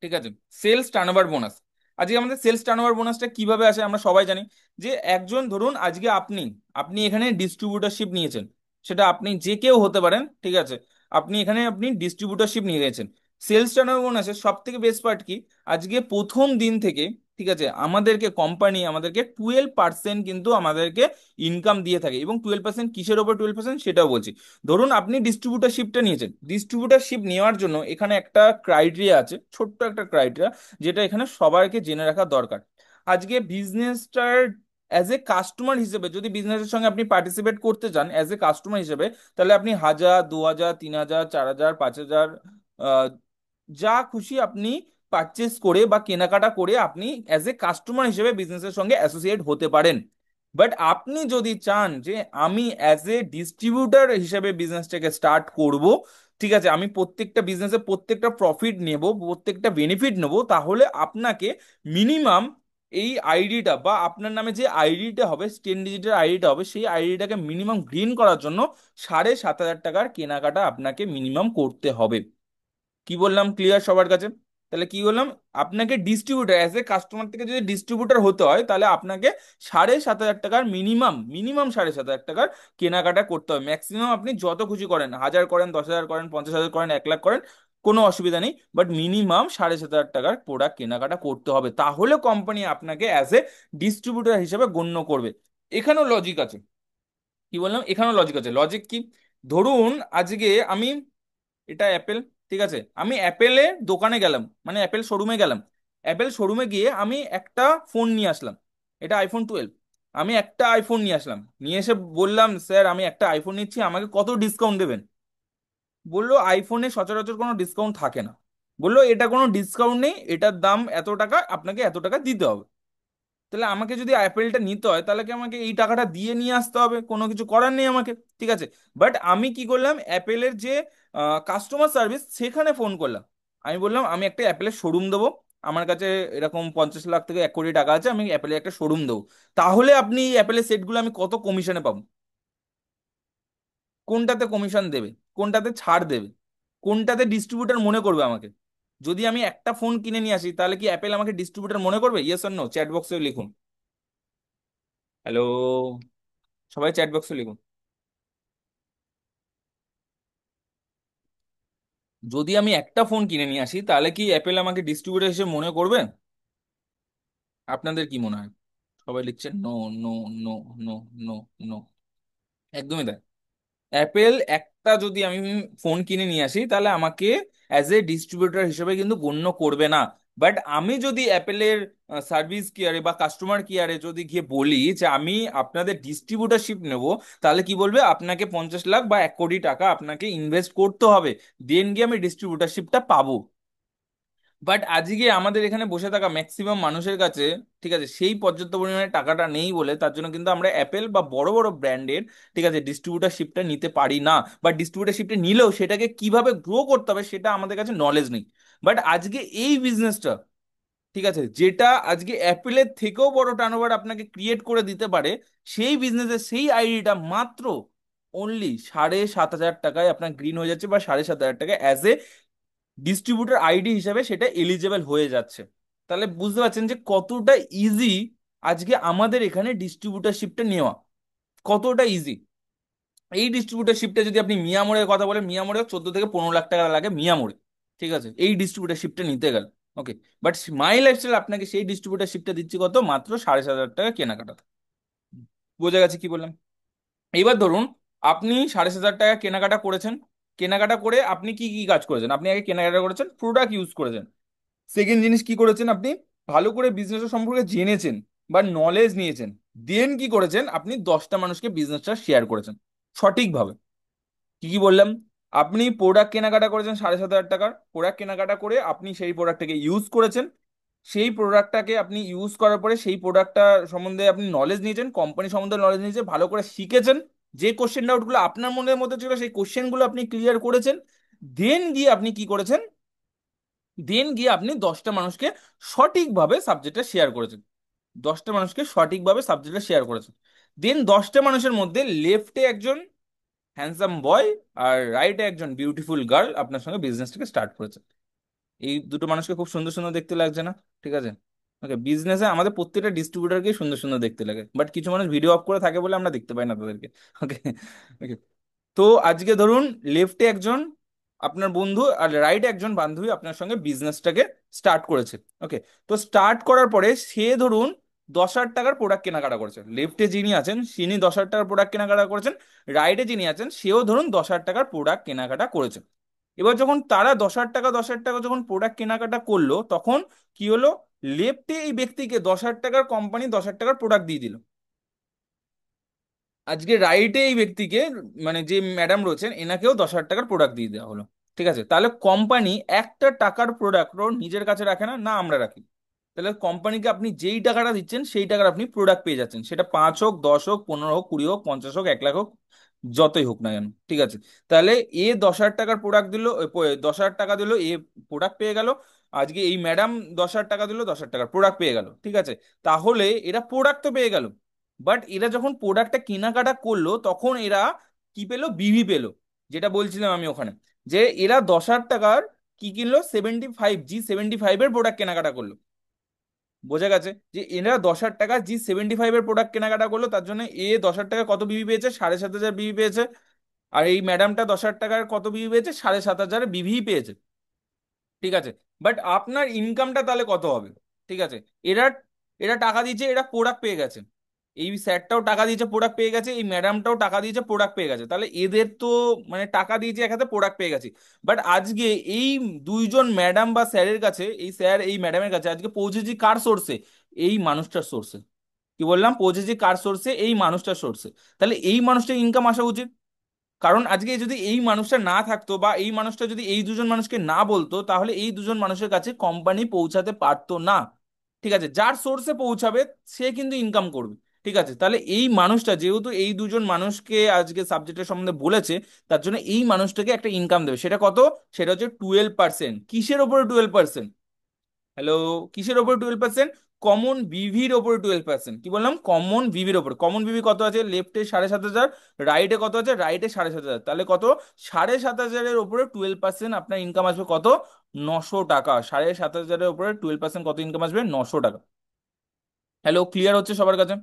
ঠিক আছে, সেলস টার্নওভার বোনাস। আজকে আমাদের সেলস টার্নওভার বোনাসটা কিভাবে আসে আমরা সবাই জানি। যে একজন ধরুন আজকে আপনি আপনি এখানে ডিস্ট্রিবিউটরশিপ নিয়েছেন, সেটা আপনি যে কেউ হতে পারেন, ঠিক আছে, আপনি ডিস্ট্রিবিউটরশিপ নিয়ে গেছেন। সেলস টার্নওভার বোনাসের সব থেকে বেস্ট পার্ট কি, আজকে প্রথম দিন থেকে, ঠিক আছে, আমাদেরকে কোম্পানি আমাদেরকে 12% কিন্তু আমাদেরকে ইনকাম দিয়ে থাকে। এবং 12% কিসের ওপর 12%, সেটাও বলছি। ধরুন আপনি ডিস্ট্রিবিউটারশিপটা নিয়েছেন, ডিস্ট্রিবিউটারশিপ নেওয়ার জন্য এখানে একটা ক্রাইটেরিয়া আছে, ছোট্ট একটা ক্রাইটেরিয়া, যেটা এখানে সবাইকে জেনে রাখা দরকার। আজকে বিজনেসটার অ্যাজ এ কাস্টমার হিসেবে যদি বিজনেসের সঙ্গে আপনি পার্টিসিপেট করতে চান অ্যাজ এ কাস্টমার হিসেবে, তাহলে আপনি 1000, 2000, 3000, 4000, 5000, যা খুশি আপনি পারচেস করে বা কেনাকাটা করে আপনি অ্যাজ এ কাস্টমার হিসেবে বিজনেসের সঙ্গে অ্যাসোসিয়েট হতে পারেন। বাট আপনি যদি চান যে আমি অ্যাজ এ ডিস্ট্রিবিউটর হিসেবে বিজনেসটাকে স্টার্ট করব, ঠিক আছে, আমি প্রত্যেকটা বিজনেসে প্রত্যেকটা প্রফিট নেব, প্রত্যেকটা বেনিফিট নেব, তাহলে আপনাকে মিনিমাম এই আইডিটা বা আপনার নামে যে আইডিটা হবে, 10 ডিজিটের আইডিটা হবে, সেই আইডিটাকে মিনিমাম গ্রিন করার জন্য 7500 টাকার কেনাকাটা আপনাকে মিনিমাম করতে হবে। কি বললাম ক্লিয়ার সবার কাছে? তাহলে কি বললাম, আপনাকে ডিস্ট্রিবিউটার অ্যাজ এ কাস্টমার থেকে যদি ডিস্ট্রিবিউটার হতে হয়, তাহলে আপনাকে 7500 টাকার মিনিমাম 7500 টাকার কেনাকাটা করতে হবে। ম্যাক্সিমাম আপনি যত খুশি করেন, 1000 করেন, 10,000 করেন, 50,000 করেন, 1 লাখ করেন, কোনো অসুবিধা নেই, বাট মিনিমাম 7500 টাকার প্রোডাক্ট কেনাকাটা করতে হবে, তাহলে কোম্পানি আপনাকে অ্যাজ এ ডিস্ট্রিবিউটার হিসেবে গণ্য করবে। এখানেও লজিক আছে। কি বললাম, এখানেও লজিক আছে। লজিক কি, ধরুন আজকে আমি, এটা অ্যাপেল, ঠিক আছে, আমি অ্যাপেলের দোকানে গেলাম, মানে অ্যাপেল শোরুমে গেলাম। অ্যাপেল শোরুমে গিয়ে আমি একটা ফোন নিয়ে আসলাম, এটা আইফোন 12। আমি একটা আইফোন নিয়ে আসলাম, নিয়ে এসে বললাম স্যার আমি একটা আইফোন নিচ্ছি, আমাকে কত ডিসকাউন্ট দেবেন? বললো আইফোনে সচরাচর কোনো ডিসকাউন্ট থাকে না। বললো এটা কোনো ডিসকাউন্ট নেই, এটার দাম এত টাকা, আপনাকে এত টাকা দিতে হবে। তাহলে আমাকে যদি অ্যাপেলটা নিতে হয়, তাহলে কি আমাকে এই টাকাটা দিয়ে নিয়ে আসতে হবে? কোনো কিছু করার নেই আমাকে, ঠিক আছে। বাট আমি কি করলাম, অ্যাপেলের যে কাস্টমার সার্ভিস, সেখানে ফোন করলাম। আমি বললাম আমি একটা অ্যাপেলের শোরুম দেবো, আমার কাছে এরকম 50 লাখ থেকে 1 কোটি টাকা আছে, আমি অ্যাপেলের একটা শোরুম দেবো। তাহলে আপনি এই অ্যাপেলের সেটগুলো আমি কত কমিশনে পাবো? কোনটাতে কমিশন দেবে? কোনটাতে ছাড় দেবে? কোনটাতে ডিস্ট্রিবিউটার মনে করবে আমাকে? যদি আমি একটা ফোন কিনে নিয়ে আসি, তাহলে কি অ্যাপেল আমাকে ডিস্ট্রিবিউটার মনে করবে? ইয়েস অর নো, চ্যাট বক্সে লিখুন। হ্যালো, সবাই চ্যাট বক্সে লিখুন। যদি আমি একটা ফোন কিনে নিয়ে আসি, তাহলে কি অ্যাপেল আমাকে ডিস্ট্রিবিউটর হিসেবে মনে করবে? আপনাদের কি মনে হয়? সবাই লিখছেন no, no, no, no, no, no. একদমই তাই। অ্যাপেল একটা যদি আমি ফোন কিনে নিয়ে আসি, তাহলে আমাকে অ্যাজ এ ডিস্ট্রিবিউটর হিসেবে কিন্তু গণ্য করবে না। বাট আমি যদি অ্যাপেলের সার্ভিস কেয়ারে বা কাস্টমার কেয়ারে যদি গিয়ে বলি যে আমি আপনাদের ডিস্ট্রিবিউটারশিপ নেব, তাহলে কি বলবে, আপনাকে 50 লাখ বা 1 কোটি টাকা আপনাকে ইনভেস্ট করতে হবে, দেন গিয়ে আমি ডিস্ট্রিবিউটারশিপটা পাবো। বাট আজকে আমাদের এখানে বসে থাকা ম্যাক্সিমাম মানুষের কাছে, ঠিক আছে, সেই পর্যাপ্ত পরিমাণে টাকাটা নেই বলে, তার জন্য কিন্তু আমরা অ্যাপেল বা বড় বড় ব্র্যান্ডের, ঠিক আছে, ডিস্ট্রিবিউটারশিপটা নিতে পারি না। বা ডিস্ট্রিবিউটারশিপটা নিলেও সেটাকে কিভাবে গ্রো করতে হবে সেটা আমাদের কাছে নলেজ নেই। বাট আজকে এই বিজনেসটা, ঠিক আছে, যেটা আজকে অ্যাপেলের থেকেও বড় টার্নওভার আপনাকে ক্রিয়েট করে দিতে পারে, সেই বিজনেসের সেই আইডিটা মাত্র অনলি 7500 টাকায় আপনার গ্রিন হয়ে যাচ্ছে, বা 7500 টাকায় অ্যাজ এ ডিস্ট্রিবিউটর আইডি হিসাবে সেটা এলিজেবল হয়ে যাচ্ছে। তাহলে বুঝতে পারছেন যে কতটা ইজি আজকে আমাদের এখানে ডিস্ট্রিবিউটারশিপটা নেওয়া, কতটা ইজি। এই ডিস্ট্রিবিউটারশিপটা যদি আপনি মিয়ামোড়ের কথা বলেন, মিয়ামোড়ে 14 থেকে 15 লাখ টাকা লাগে মিয়ামোড়ে, ঠিক আছে, এই ডিস্ট্রিবিউটারশিপটা নিতে গেল। ওকে, বাট মাই লাইফস্টাইল আপনাকে সেই ডিস্ট্রিবিউটারশিপটা দিচ্ছি কত, মাত্র 7,500 টাকা কেনাকাটা। বোঝা গেছে কি বললাম? এইবার ধরুন আপনি 7,500 টাকা কেনাকাটা করেছেন, কেনাকাটা করে আপনি কি কি কাজ করেছেন? আপনি আগে কেনাকাটা করেছেন, প্রোডাক্ট ইউজ করেছেন। সেকেন্ড জিনিস কি করেছেন, আপনি ভালো করে বিজনেসের সম্পর্কে জেনেছেন বা নলেজ নিয়েছেন। দেন কি করেছেন, আপনি 10টা মানুষকে বিজনেসটা শেয়ার করেছেন সঠিকভাবে। কি কি বললাম? আপনি প্রোডাক্ট কেনাকাটা করেছেন 7,500 টাকার, প্রোডাক্ট কেনাকাটা করে আপনি সেই প্রোডাক্টটাকে ইউজ করেছেন। সেই প্রোডাক্টটাকে আপনি ইউজ করার পরে সেই প্রোডাক্টটা সম্বন্ধে আপনি নলেজ নিয়েছেন, কোম্পানি সম্বন্ধে নলেজ নিয়েছেন, ভালো করে শিখেছেন। যে কোশ্চেন ডাউটগুলো আপনার মনের মধ্যে ছিল সেই কোশ্চেনগুলো আপনি ক্লিয়ার করেছেন। দেন গিয়ে আপনি কি করেছেন, দেন গিয়ে আপনি 10টা মানুষকে সঠিকভাবে সাবজেক্টটা শেয়ার করেছেন। 10টা মানুষকে সঠিকভাবে সাবজেক্টটা শেয়ার করেছেন। দেন 10টা মানুষের মধ্যে লেফটে একজন হ্যান্ডসাম বয় আর রাইটে একজন বিউটিফুল গার্ল আপনার সঙ্গে বিজনেসটাকে স্টার্ট করেছে। এই দুটো মানুষকে খুব সুন্দর সুন্দর দেখতে লাগছে না? ঠিক আছে। ওকে, বিজনেসে আমাদের প্রত্যেকটা ডিস্ট্রিবিউটারকে সুন্দর সুন্দর দেখতে লাগে, বাট কিছু মানুষ ভিডিও অফ করে থাকে বলে আমরা দেখতে পাই না তাদেরকে। ওকে। ওকে, তো আজকে ধরুন লেফটে একজন আপনার বন্ধু আর রাইটে একজন বান্ধবী আপনার সঙ্গে বিজনেসটাকে স্টার্ট করেছে। ওকে, তো স্টার্ট করার পরে সে ধরুন 10,000 টাকার প্রোডাক্ট কেনাকাটা করেছে, লেফটে যিনি আছেন তিনি 10,000 টাকার প্রোডাক্ট কেনাকাটা করেছেন, রাইটে যিনি আছেন সেও ধরুন 10,000 টাকার প্রোডাক্ট কেনাকাটা করেছে। এবার যখন তারা 10,000 টাকা 10,000 টাকা যখন প্রোডাক্ট কেনাকাটা করলো, তখন কি হলো, লেফটে এই ব্যক্তিকে 10,000 টাকার কোম্পানি 10,000 টাকার প্রোডাক্ট দিয়ে দিল। আজকে রাইটে এই ব্যক্তিকে, মানে যে ম্যাডাম রয়েছেন এনাকেও 10,000 টাকার প্রোডাক্ট দিয়ে দেওয়া হলো। ঠিক আছে, তাহলে কোম্পানি একটা টাকার প্রোডাক্ট নিজের কাছে রাখে না, না আমরা রাখি। তাহলে কোম্পানিকে আপনি যেই টাকাটা দিচ্ছেন সেই টাকার আপনি প্রোডাক্ট পেয়ে যাচ্ছেন, সেটা 5 হোক, 10 হোক, 15 হোক, 20 হোক, 50 হোক, 1 লাখ হোক, যতই হোক না কেন। ঠিক আছে, তাহলে এ 10,000 টাকার প্রোডাক্ট দিল, 10,000 টাকা দিল, এ প্রোডাক্ট পেয়ে গেল। আজকে এই ম্যাডাম 10,000 টাকা দিল, 10,000 টাকার প্রোডাক্ট পেয়ে গেল। ঠিক আছে, তাহলে এরা প্রোডাক্ট তো পেয়ে গেল, বাট এরা যখন প্রোডাক্টটা কেনাকাটা করলো তখন এরা কি পেলো, বিভি পেলো। যেটা বলছিলাম আমি ওখানে, যে এরা 10,000 টাকার কি কিনলো, 75 G75 এর প্রোডাক্ট কেনাকাটা করলো। বোঝা গেছে যে এরা 10,000 টাকা G75 এর প্রোডাক্ট কেনাকাটা করলো, তার জন্য এ 10,000 টাকা কত বিবি পেয়েছে, 7,500 বিবি পেয়েছে। আর এই ম্যাডামটা 10,000 টাকার কত বিবি পেয়েছে, 7,500 বিভি পেয়েছে। ঠিক আছে, বাট আপনার ইনকামটা তাহলে কত হবে? ঠিক আছে, এরা এরা টাকা দিয়েছে, এরা প্রোডাক্ট পেয়ে গেছে। এই স্যারটাও টাকা দিয়েছে, প্রোডাক্ট পেয়ে গেছে, এই ম্যাডামটাও টাকা দিয়েছে, প্রোডাক্ট পেয়ে গেছে, তাহলে এদের তো মানে টাকা দিয়েছে এক হাতে, প্রোডাক্ট পেয়ে গেছে। বাট আজকে এই দুইজন ম্যাডাম বা স্যারের কাছে, এই স্যার এই ম্যাডামের কাছে আজকে পৌঁছেছি কার সোর্সে, এই মানুষটার সোর্সে। কি বললাম, পৌঁছেছি কার সোর্সে, এই মানুষটার সোর্সে। তাহলে এই মানুষটার ইনকাম আসা উচিত। কারণ আজকে যদি এই মানুষটা না থাকতো বা এই মানুষটা যদি এই দুজন মানুষকে না বলতো, তাহলে এই দুজন মানুষের কাছে কোম্পানি পৌঁছাতে পারতো না। ঠিক আছে, যার সোর্সে পৌঁছাবে সে কিন্তু ইনকাম করবে। ঠিক আছে, তাহলে এই মানুষটা যেহেতু এই দুজন মানুষকে আজকে সাবজেক্টের সম্বন্ধে বলেছে, তার জন্য এই মানুষটাকে একটা ইনকাম দেবে। সেটা কত? সেটা হচ্ছে 12%। কিসের ওপরে 12%? হ্যালো, কিসের ওপর 12%? কমন বিভির ওপরে 12%। কি বললাম, কমন বিভির ওপর। কমন বিভি কত আছে, লেফটে 7,500, রাইটে কত আছে, রাইটে 7,500, তাহলে কত, 7,500-এর ওপরে 12% আপনার ইনকাম আসবে কত, 900 টাকা। 7,500-এর উপরে 12% কত ইনকাম আসবে, 900 টাকা। হ্যালো, ক্লিয়ার হচ্ছে সবার কাছে?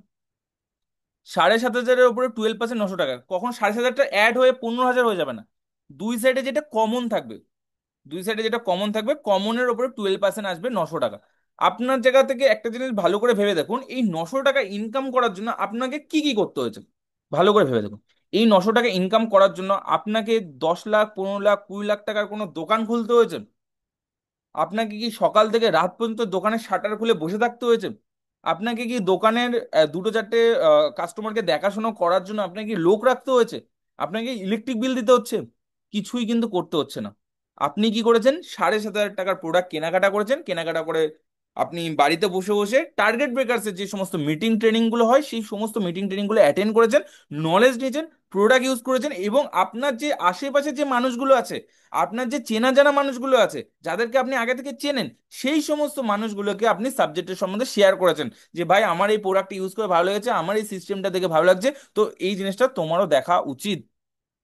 7,500-এর উপরে 12%, 900 টাকা। কখন 7,500টা অ্যাড হয়ে 15,000 হয়ে যাবে না, দুই সাইডে যেটা কমন থাকবে, দুই সাইডে যেটা কমন থাকবে, কমনের ওপরে 12% আসবে, 900 টাকা। আপনার জায়গা থেকে একটা জিনিস ভালো করে ভেবে দেখুন, এই 900 টাকা ইনকাম করার জন্য আপনাকে কি কি করতে হয়েছে, ভালো করে ভেবে দেখুন। এই 900 টাকা ইনকাম করার জন্য আপনাকে 10 লাখ, 15 লাখ, 20 লাখ টাকার কোনো দোকান খুলতে হয়েছে? আপনাকে কি সকাল থেকে রাত পর্যন্ত দোকানের শাটার খুলে বসে থাকতে হয়েছে? আপনাকে কি দোকানের দুটো চারটে কাস্টমারকে দেখাশোনা করার জন্য আপনাকে কি লোক রাখতে হয়েছে? আপনাকে ইলেকট্রিক বিল দিতে হচ্ছে? কিছুই কিন্তু করতে হচ্ছে না। আপনি কি করেছেন, 7,500 টাকার প্রোডাক্ট কেনাকাটা করেছেন, কেনাকাটা করে আপনি বাড়িতে বসে বসে টার্গেট ব্রেকার্সের যে সমস্ত মিটিং ট্রেনিং গুলো হয় সেই সমস্ত মিটিং ট্রেনিং গুলো অ্যাটেন্ড করেছেন, নলেজ নিয়েছেন, প্রোডাক্ট ইউজ করেছেন, এবং আপনার যে আশেপাশে যে মানুষগুলো আছে, আপনার যে চেনা জানা মানুষগুলো আছে, যাদেরকে আপনি আগে থেকে চেনেন, সেই সমস্ত মানুষগুলোকে আপনি সাবজেক্টের সম্বন্ধে শেয়ার করেছেন, যে ভাই আমার এই প্রোডাক্টটা ইউজ করে ভালো লেগেছে, আমার এই সিস্টেমটা দেখে ভালো লাগছে, তো এই জিনিসটা তোমারও দেখা উচিত।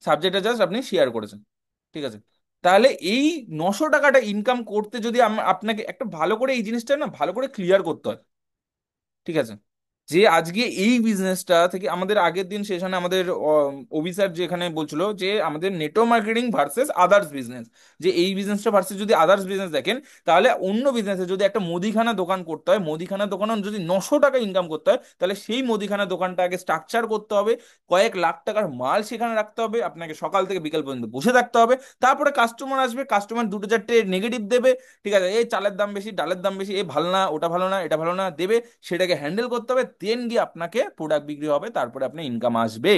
সাবজেক্টটা জাস্ট আপনি শেয়ার করেছেন। ঠিক আছে। তাহলে এই 900 টাকাটা ইনকাম করতে যদি আপনাকে একটা ভালো করে এই জিনিসটা না ভালো করে ক্লিয়ার করতে হয়, ঠিক আছে? যে আজকে এই বিজনেসটা থেকে আমাদের আগের দিন সেশনে আমাদের অফিসার যেখানে বলছিল যে আমাদের network marketing versus others business, যে এই বিজনেসটা ভার্সেস যদি আদার্স বিজনেস দেখেন, তাহলে অন্য বিজনেসে যদি একটা মুদিখানা দোকান করতে হয়, মুদিখানা দোকানে যদি 900 টাকা ইনকাম করতে হয়, তাহলে সেই মুদিখানা দোকানটা আগে স্ট্রাকচার করতে হবে, কয়েক লাখ টাকার মাল সেখানে রাখতে হবে, আপনাকে সকাল থেকে বিকাল পর্যন্ত বসে থাকতে হবে। তারপরে কাস্টমার আসবে, কাস্টমার দুটো চারটে নেগেটিভ দেবে, ঠিক আছে, এই চালের দাম বেশি, ডালের দাম বেশি, এ ভালো না, ওটা ভালো না, এটা ভালো না দেবে, সেটাকে হ্যান্ডেল করতে হবে, দেন গিয়ে আপনাকে প্রোডাক্ট বিক্রি হবে, তারপরে আপনি ইনকাম আসবে।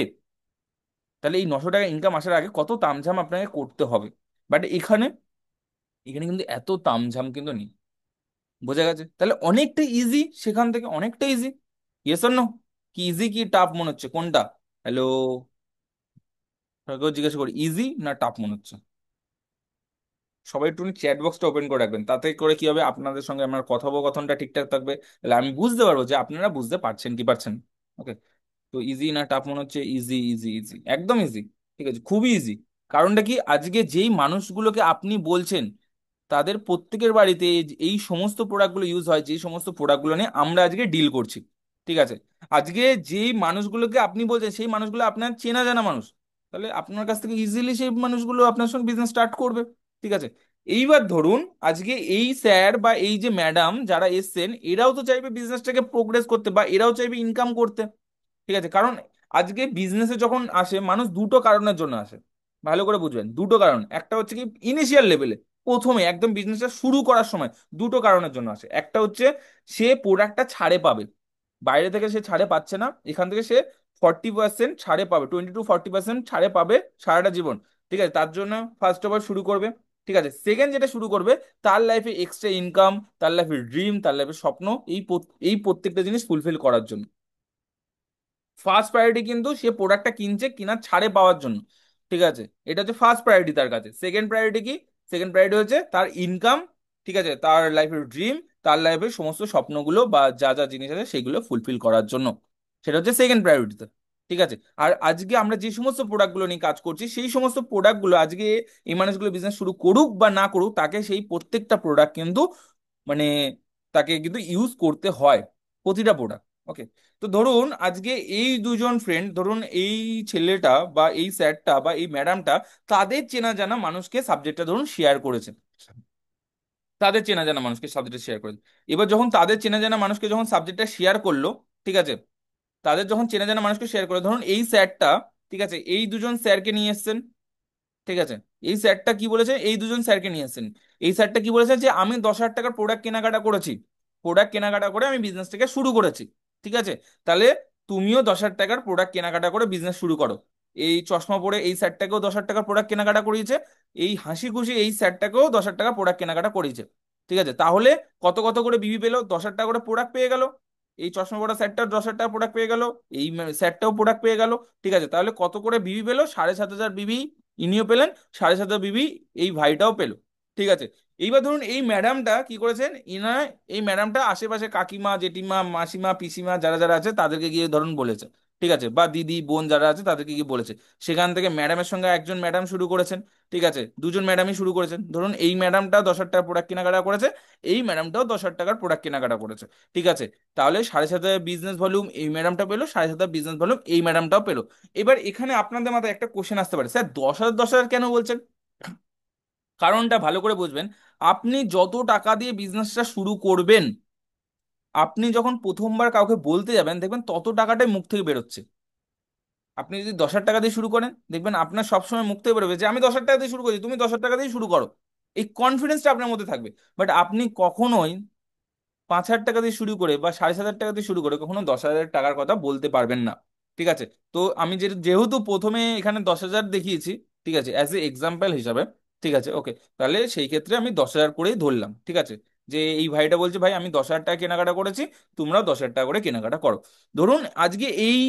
তাহলে এই 900 টাকা ইনকাম আসার আগে কত তামঝাম আপনাকে করতে হবে। বাট এখানে এখানে কিন্তু এত তামঝাম কিন্তু নেই। বোঝা গেছে? তাহলে অনেকটা ইজি, সেখান থেকে অনেকটা ইজি। Yes or no? কি ইজি কি টাফ মনে হচ্ছে কোনটা? হ্যালো, জিজ্ঞাসা করি, ইজি না টাফ মনে হচ্ছে? সবাই একটু চ্যাট বক্সটা ওপেন করে রাখবেন, তাতে করে কি হবে, আপনাদের সঙ্গে আমার কথোপকথনটা ঠিকঠাক থাকবে, তাহলে আমি বুঝতে পারবো যে আপনারা বুঝতে পারছেন কি পারছেন। ওকে। তো ইজি না টাফ মনে হচ্ছে? ইজি, ইজি, ইজি, একদম ইজি। ঠিক আছে, খুবই ইজি। কারণটা কি, আজকে যেই মানুষগুলোকে আপনি বলছেন তাদের প্রত্যেকের বাড়িতে এই সমস্ত প্রোডাক্টগুলো ইউজ হয়, যে সমস্ত প্রোডাক্টগুলো নিয়ে আমরা আজকে ডিল করছি, ঠিক আছে? আজকে যেই মানুষগুলোকে আপনি বলছেন সেই মানুষগুলো আপনার চেনা জানা মানুষ, তাহলে আপনার কাছ থেকে ইজিলি সেই মানুষগুলো আপনার সঙ্গে বিজনেস স্টার্ট করবে। ঠিক আছে। এইবার ধরুন আজকে এই স্যার বা এই যে ম্যাডাম যারা এসছেন, এরাও তো চাইবে বিজনেসটাকে প্রোগ্রেস করতে, বা এরাও চাইবে ইনকাম করতে, ঠিক আছে? কারণ আজকে বিজনেসে যখন আসে মানুষ দুটো কারণের জন্য আসে, ভালো করে বুঝবেন, দুটো কারণ। একটা হচ্ছে কি ইনিশিয়াল লেভেলে, প্রথমে একদম বিজনেসটা শুরু করার সময় দুটো কারণের জন্য আসে। একটা হচ্ছে সে প্রোডাক্টটা ছাড়ে পাবে, বাইরে থেকে সে ছাড়ে পাচ্ছে না, এখান থেকে সে 40% ছাড়ে পাবে, 20 to 40% ছাড়ে পাবে সারাটা জীবন, ঠিক আছে? তার জন্য ফার্স্ট অফ অল শুরু করবে। ঠিক আছে, সেকেন্ড যেটা শুরু করবে, তার লাইফে এক্সট্রা ইনকাম, তার লাইফে ড্রিম, তার লাইফে স্বপ্ন, এই প্রত্যেকটা জিনিস ফুলফিল করার জন্য। ফার্স্ট প্রায়োরিটি কিন্তু সে প্রোডাক্টটা কিনছে কিনা ছাড়ে পাওয়ার জন্য, ঠিক আছে? এটা হচ্ছে ফার্স্ট প্রায়োরিটি তার কাছে। সেকেন্ড প্রায়োরিটি কি? সেকেন্ড প্রায়োরিটি হচ্ছে তার ইনকাম, ঠিক আছে, তার লাইফের ড্রিম, তার লাইফের সমস্ত স্বপ্নগুলো বা যা যা জিনিস আছে সেগুলো ফুলফিল করার জন্য। সেটা হচ্ছে সেকেন্ড প্রায়োরিটিতে। ঠিক আছে। আর আজকে আমরা যে সমস্ত প্রোডাক্টগুলো নিয়ে কাজ করছি, সেই সমস্ত প্রোডাক্টগুলো আজকে এই মানুষগুলো বিজনেস শুরু করুক বা না করুক, তাকে সেই প্রত্যেকটা প্রোডাক্ট কিন্তু মানে তাকে কিন্তু ইউজ করতে হয়, প্রতিটা প্রোডাক্ট। ওকে। তো ধরুন আজকে এই দুজন ফ্রেন্ড, ধরুন এই ছেলেটা বা এই স্যারটা বা এই ম্যাডামটা তাদের চেনা জানা মানুষকে সাবজেক্টটা ধরুন শেয়ার করেছে, তাদের চেনা জানা মানুষকে সাবজেক্টটা শেয়ার করেছে। এবার যখন তাদের চেনা জানা মানুষকে যখন সাবজেক্টটা শেয়ার করলো, ঠিক আছে, তাদের যখন চেনা জানা মানুষকে শেয়ার করে, ধরুন এই স্যারটা, ঠিক আছে, এই দুজন স্যারকে নিয়ে এসেছেন, ঠিক আছে, এই স্যারটা কি বলেছে, এই দুজন স্যারকে নিয়ে এসেছেন, এই স্যারটা কি বলেছে যে আমি 10,000 টাকার প্রোডাক্ট কেনাকাটা করেছি, প্রোডাক্ট কেনাকাটা করে আমি বিজনেসটাকে শুরু করেছি, ঠিক আছে? তাহলে তুমিও 10,000 টাকার প্রোডাক্ট কেনাকাটা করে বিজনেস শুরু করো। এই চশমা পরে এই স্যারটাকেও 10,000 টাকার প্রোডাক্ট কেনাকাটা করিয়েছে, এই হাসি খুশি এই স্যারটাকেও 10,000 টাকা প্রোডাক্ট কেনাকাটা করিয়েছে, ঠিক আছে? তাহলে কত কত করে বিবি পেলো? 10,000 টাকা করে প্রোডাক্ট পেয়ে গেল, এই চশমা পরা স্যারটাও 10,000 টাকা প্রোডাক্ট পেয়ে গেল, এই স্যারটাও প্রোডাক্ট পেয়ে গেল, ঠিক আছে? তাহলে কত করে বিবি পেলো? 7,500 বিবি ইনিও পেলেন, 7,500 বিবি এই ভাইটাও পেলো, ঠিক আছে? এইবার ধরুন এই ম্যাডামটা কি করেছেন, এই ম্যাডামটা আশেপাশে কাকিমা জেঠিমা মাসিমা পিসিমা যারা যারা আছে তাদেরকে গিয়ে ধরুন বলেছে, ঠিক আছে, বা দিদি বোন যারা আছে তাদেরকে গিয়ে বলেছে। সেখান থেকে ম্যাডামের সঙ্গে একজন ম্যাডাম শুরু করেছেন, ঠিক আছে, দুজন ম্যাডামই শুরু করেছেন, ধরুন এই ম্যাডামটা 10,000 টাকার প্রোডাক্ট কেনাকাটা করেছে, এই ম্যাডামটাও 10,000 টাকার প্রোডাক্ট কেনাকাটা করেছে, ঠিক আছে? তাহলে 7,500 বিজনেস ভলিউম এই ম্যাডামটা পেলো, 7,500 বিজনেস ভলিউম এই ম্যাডামটাও পেলো। এবার এখানে আপনাদের মাথায় একটা কোশ্চেন আসতে পারে, স্যার 10,000 10,000 কেন বলছেন? কারণটা ভালো করে বুঝবেন। আপনি যত টাকা দিয়ে বিজনেসটা শুরু করবেন, আপনি যখন প্রথমবার কাউকে বলতে যাবেন দেখবেন তত টাকাটাই মুখ থেকে বেরোচ্ছে। আপনি যদি 10,000 টাকা দিয়ে শুরু করেন, দেখবেন আপনার সবসময় মুখ থেকে বেরোবে যে আমি 10,000 টাকা দিয়ে শুরু করছি, তুমি 10,000 টাকা দিয়ে শুরু করো। এই কনফিডেন্সটা আপনার মধ্যে থাকবে। বাট আপনি কখনোই 5,000 টাকা দিয়ে শুরু করে বা 7,500 টাকা দিয়ে শুরু করে কখনো 10,000 টাকার কথা বলতে পারবেন না, ঠিক আছে? তো আমি যেহেতু প্রথমে এখানে 10,000 দেখিয়েছি, ঠিক আছে, অ্যাজ এ এক্সাম্পল হিসাবে, ঠিক আছে, ওকে, তাহলে সেই ক্ষেত্রে আমি 10,000 করেই ধরলাম, ঠিক আছে, যে এই ভাইটা বলছে ভাই আমি 10,000 টাকা কেনাকাটা করেছি, তোমরাও 10,000 টাকা করে কেনাকাটা করো। ধরুন আজকে এই